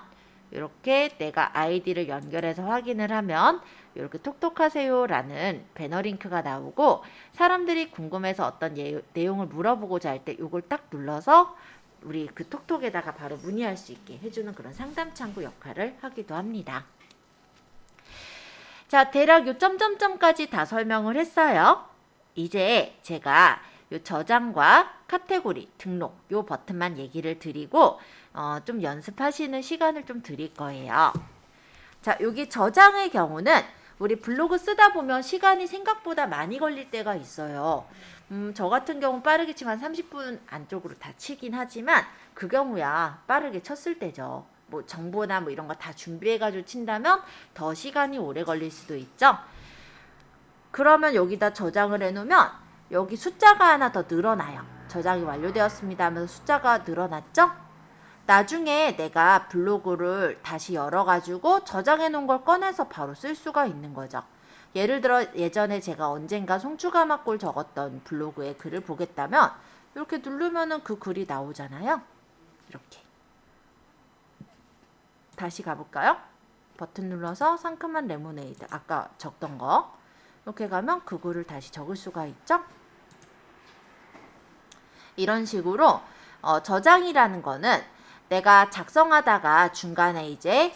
이렇게 내가 아이디를 연결해서 확인을 하면 이렇게 톡톡하세요 라는 배너 링크가 나오고 사람들이 궁금해서 어떤 내용을 물어보고자 할 때 이걸 딱 눌러서 우리 그 톡톡에다가 바로 문의할 수 있게 해주는 그런 상담 창구 역할을 하기도 합니다. 자, 대략 요 점점점까지 다 설명을 했어요. 이제 제가 요 저장과 카테고리, 등록 요 버튼만 얘기를 드리고 좀 연습하시는 시간을 좀 드릴 거예요. 자, 여기 저장의 경우는 우리 블로그 쓰다 보면 시간이 생각보다 많이 걸릴 때가 있어요. 저 같은 경우 빠르게 치면 30분 안쪽으로 다 치긴 하지만 그 경우야 빠르게 쳤을 때죠. 뭐 정보나 뭐 이런 거 다 준비해가지고 친다면 더 시간이 오래 걸릴 수도 있죠. 그러면 여기다 저장을 해놓으면 여기 숫자가 하나 더 늘어나요. 저장이 완료되었습니다 하면서 숫자가 늘어났죠? 나중에 내가 블로그를 다시 열어가지고 저장해 놓은 걸 꺼내서 바로 쓸 수가 있는 거죠. 예를 들어 예전에 제가 언젠가 송추가마골 적었던 블로그에 글을 보겠다면 이렇게 누르면은 그 글이 나오잖아요. 이렇게. 다시 가볼까요? 버튼 눌러서 상큼한 레모네이드 아까 적던 거 이렇게 가면 그 글을 다시 적을 수가 있죠. 이런 식으로 저장이라는 거는 내가 작성하다가 중간에 이제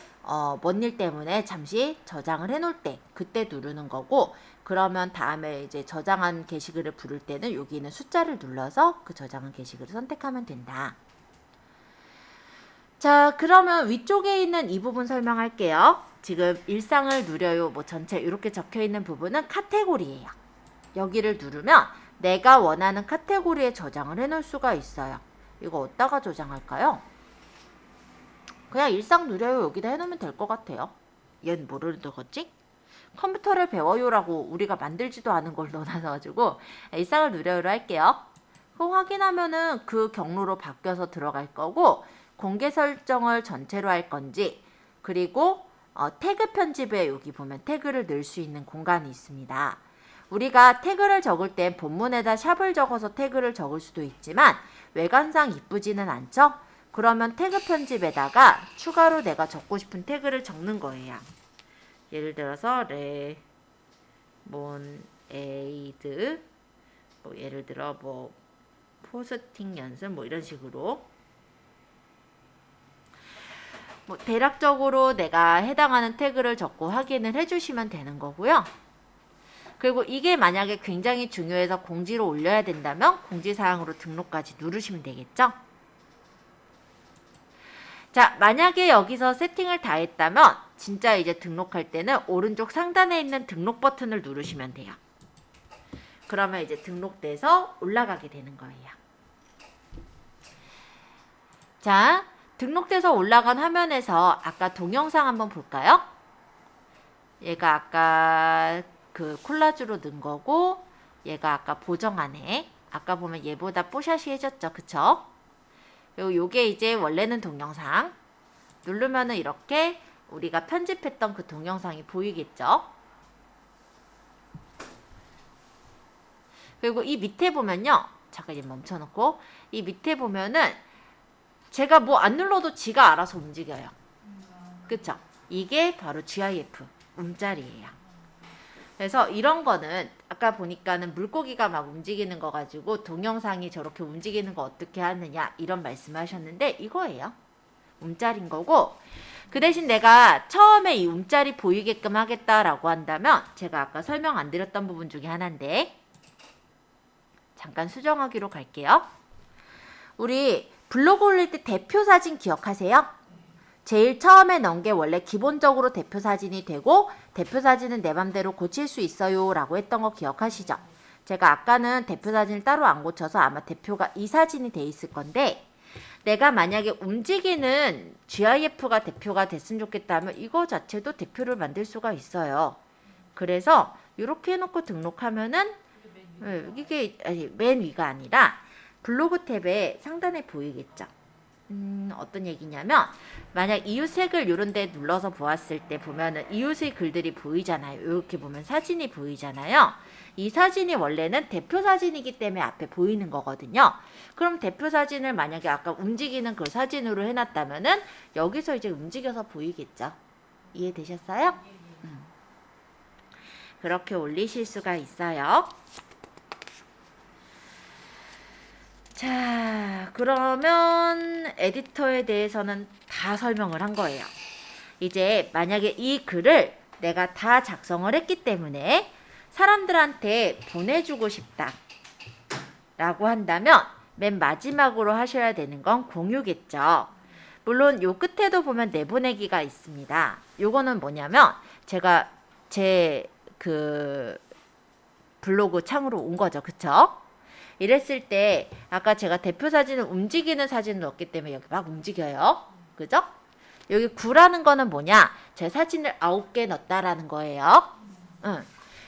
뭔 일 때문에 잠시 저장을 해놓을 때 그때 누르는 거고 그러면 다음에 이제 저장한 게시글을 부를 때는 여기 있는 숫자를 눌러서 그 저장한 게시글을 선택하면 된다. 자, 그러면 위쪽에 있는 이 부분 설명할게요. 지금 일상을 누려요 뭐 전체 이렇게 적혀 있는 부분은 카테고리예요. 여기를 누르면 내가 원하는 카테고리에 저장을 해놓을 수가 있어요. 이거 어디다가 저장할까요? 그냥 일상 누려요 여기다 해놓으면 될 것 같아요. 얘는 뭐를 넣었지? 컴퓨터를 배워요라고 우리가 만들지도 않은 걸 넣어놔가지고 일상을 누려요로 할게요. 그거 확인하면은 그 경로로 바뀌어서 들어갈 거고 공개 설정을 전체로 할 건지 그리고 태그 편집에 여기 보면 태그를 넣을 수 있는 공간이 있습니다. 우리가 태그를 적을 땐 본문에다 샵을 적어서 태그를 적을 수도 있지만 외관상 이쁘지는 않죠? 그러면 태그 편집에다가 추가로 내가 적고 싶은 태그를 적는 거예요. 예를 들어서 레몬에이드 뭐 예를 들어 뭐 포스팅 연습 뭐 이런 식으로 뭐 대략적으로 내가 해당하는 태그를 적고 확인을 해주시면 되는 거고요. 그리고 이게 만약에 굉장히 중요해서 공지로 올려야 된다면 공지사항으로 등록까지 누르시면 되겠죠. 자, 만약에 여기서 세팅을 다 했다면 진짜 이제 등록할 때는 오른쪽 상단에 있는 등록 버튼을 누르시면 돼요. 그러면 이제 등록돼서 올라가게 되는 거예요. 자, 등록돼서 올라간 화면에서 아까 동영상 한번 볼까요? 얘가 아까 그 콜라주로 넣은 거고 얘가 아까 보정하네. 아까 보면 얘보다 뽀샤시해졌죠. 그쵸? 요게 이제 원래는 동영상 누르면은 이렇게 우리가 편집했던 그 동영상이 보이겠죠. 그리고 이 밑에 보면요. 잠깐 이제 멈춰놓고 이 밑에 보면은 제가 뭐 안 눌러도 지가 알아서 움직여요. 그쵸? 이게 바로 GIF 움짤이에요. 그래서 이런 거는 아까 보니까는 물고기가 막 움직이는 거 가지고 동영상이 저렇게 움직이는 거 어떻게 하느냐 이런 말씀을 하셨는데 이거예요. 움짤인 거고 그 대신 내가 처음에 이 움짤이 보이게끔 하겠다라고 한다면 제가 아까 설명 안 드렸던 부분 중에 하나인데 잠깐 수정하기로 갈게요. 우리 블로그 올릴 때 대표 사진 기억하세요? 제일 처음에 넣은 게 원래 기본적으로 대표 사진이 되고 대표 사진은 내 맘대로 고칠 수 있어요 라고 했던 거 기억하시죠? 제가 아까는 대표 사진을 따로 안 고쳐서 아마 대표가 이 사진이 돼 있을 건데 내가 만약에 움직이는 GIF가 대표가 됐으면 좋겠다 하면 이거 자체도 대표를 만들 수가 있어요. 그래서 이렇게 해놓고 등록하면은 이게 아니, 맨 위가 아니라 블로그 탭에 상단에 보이겠죠? 어떤 얘기냐면 만약 이웃색을 이런 데 눌러서 보았을 때 보면은 이웃의 글들이 보이잖아요. 이렇게 보면 사진이 보이잖아요. 이 사진이 원래는 대표 사진이기 때문에 앞에 보이는 거거든요. 그럼 대표 사진을 만약에 아까 움직이는 그 사진으로 해놨다면은 여기서 이제 움직여서 보이겠죠. 이해되셨어요? 그렇게 올리실 수가 있어요. 자, 그러면 에디터에 대해서는 다 설명을 한 거예요. 이제 만약에 이 글을 내가 다 작성을 했기 때문에 사람들한테 보내주고 싶다 라고 한다면 맨 마지막으로 하셔야 되는 건 공유겠죠. 물론 요 끝에도 보면 내보내기가 있습니다. 요거는 뭐냐면 제가 제 그 블로그 창으로 온 거죠. 그쵸? 이랬을 때 아까 제가 대표 사진을 움직이는 사진을 넣었기 때문에 여기 막 움직여요. 그죠? 여기 9라는 거는 뭐냐? 제 사진을 9개 넣었다라는 거예요.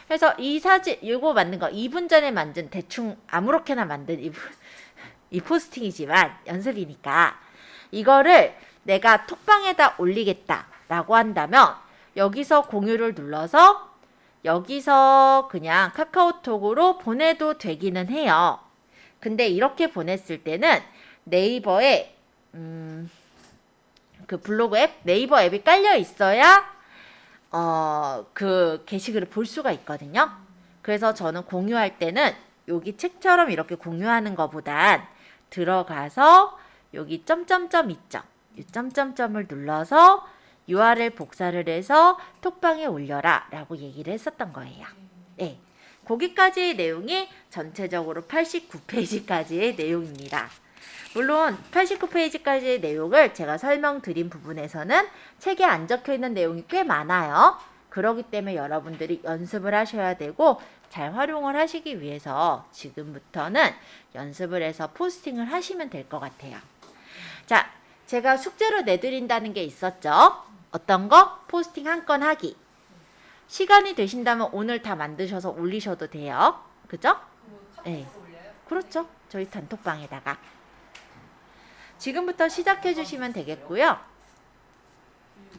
그래서 이 사진, 이거 만든 거 2분 전에 만든 대충 아무렇게나 만든 이 포스팅이지만 연습이니까 이거를 내가 톡방에다 올리겠다라고 한다면 여기서 공유를 눌러서 여기서 그냥 카카오톡으로 보내도 되기는 해요. 근데 이렇게 보냈을 때는 네이버에 그 블로그 앱, 네이버 앱이 깔려 있어야 그 게시글을 볼 수가 있거든요. 그래서 저는 공유할 때는 여기 책처럼 이렇게 공유하는 것보단 들어가서 여기 점점점 있죠. 이 점점점을 눌러서 URL 복사를 해서 톡방에 올려라 라고 얘기를 했었던 거예요. 네. 거기까지의 내용이 전체적으로 89페이지까지의 내용입니다. 물론 89페이지까지의 내용을 제가 설명드린 부분에서는 책에 안 적혀있는 내용이 꽤 많아요. 그렇기 때문에 여러분들이 연습을 하셔야 되고 잘 활용을 하시기 위해서 지금부터는 연습을 해서 포스팅을 하시면 될 것 같아요. 자, 제가 숙제로 내드린다는 게 있었죠. 어떤 거? 포스팅 한 건 하기. 시간이 되신다면 오늘 다 만드셔서 올리셔도 돼요. 그죠? 네. 그렇죠. 저희 단톡방에다가. 지금부터 시작해 주시면 되겠고요.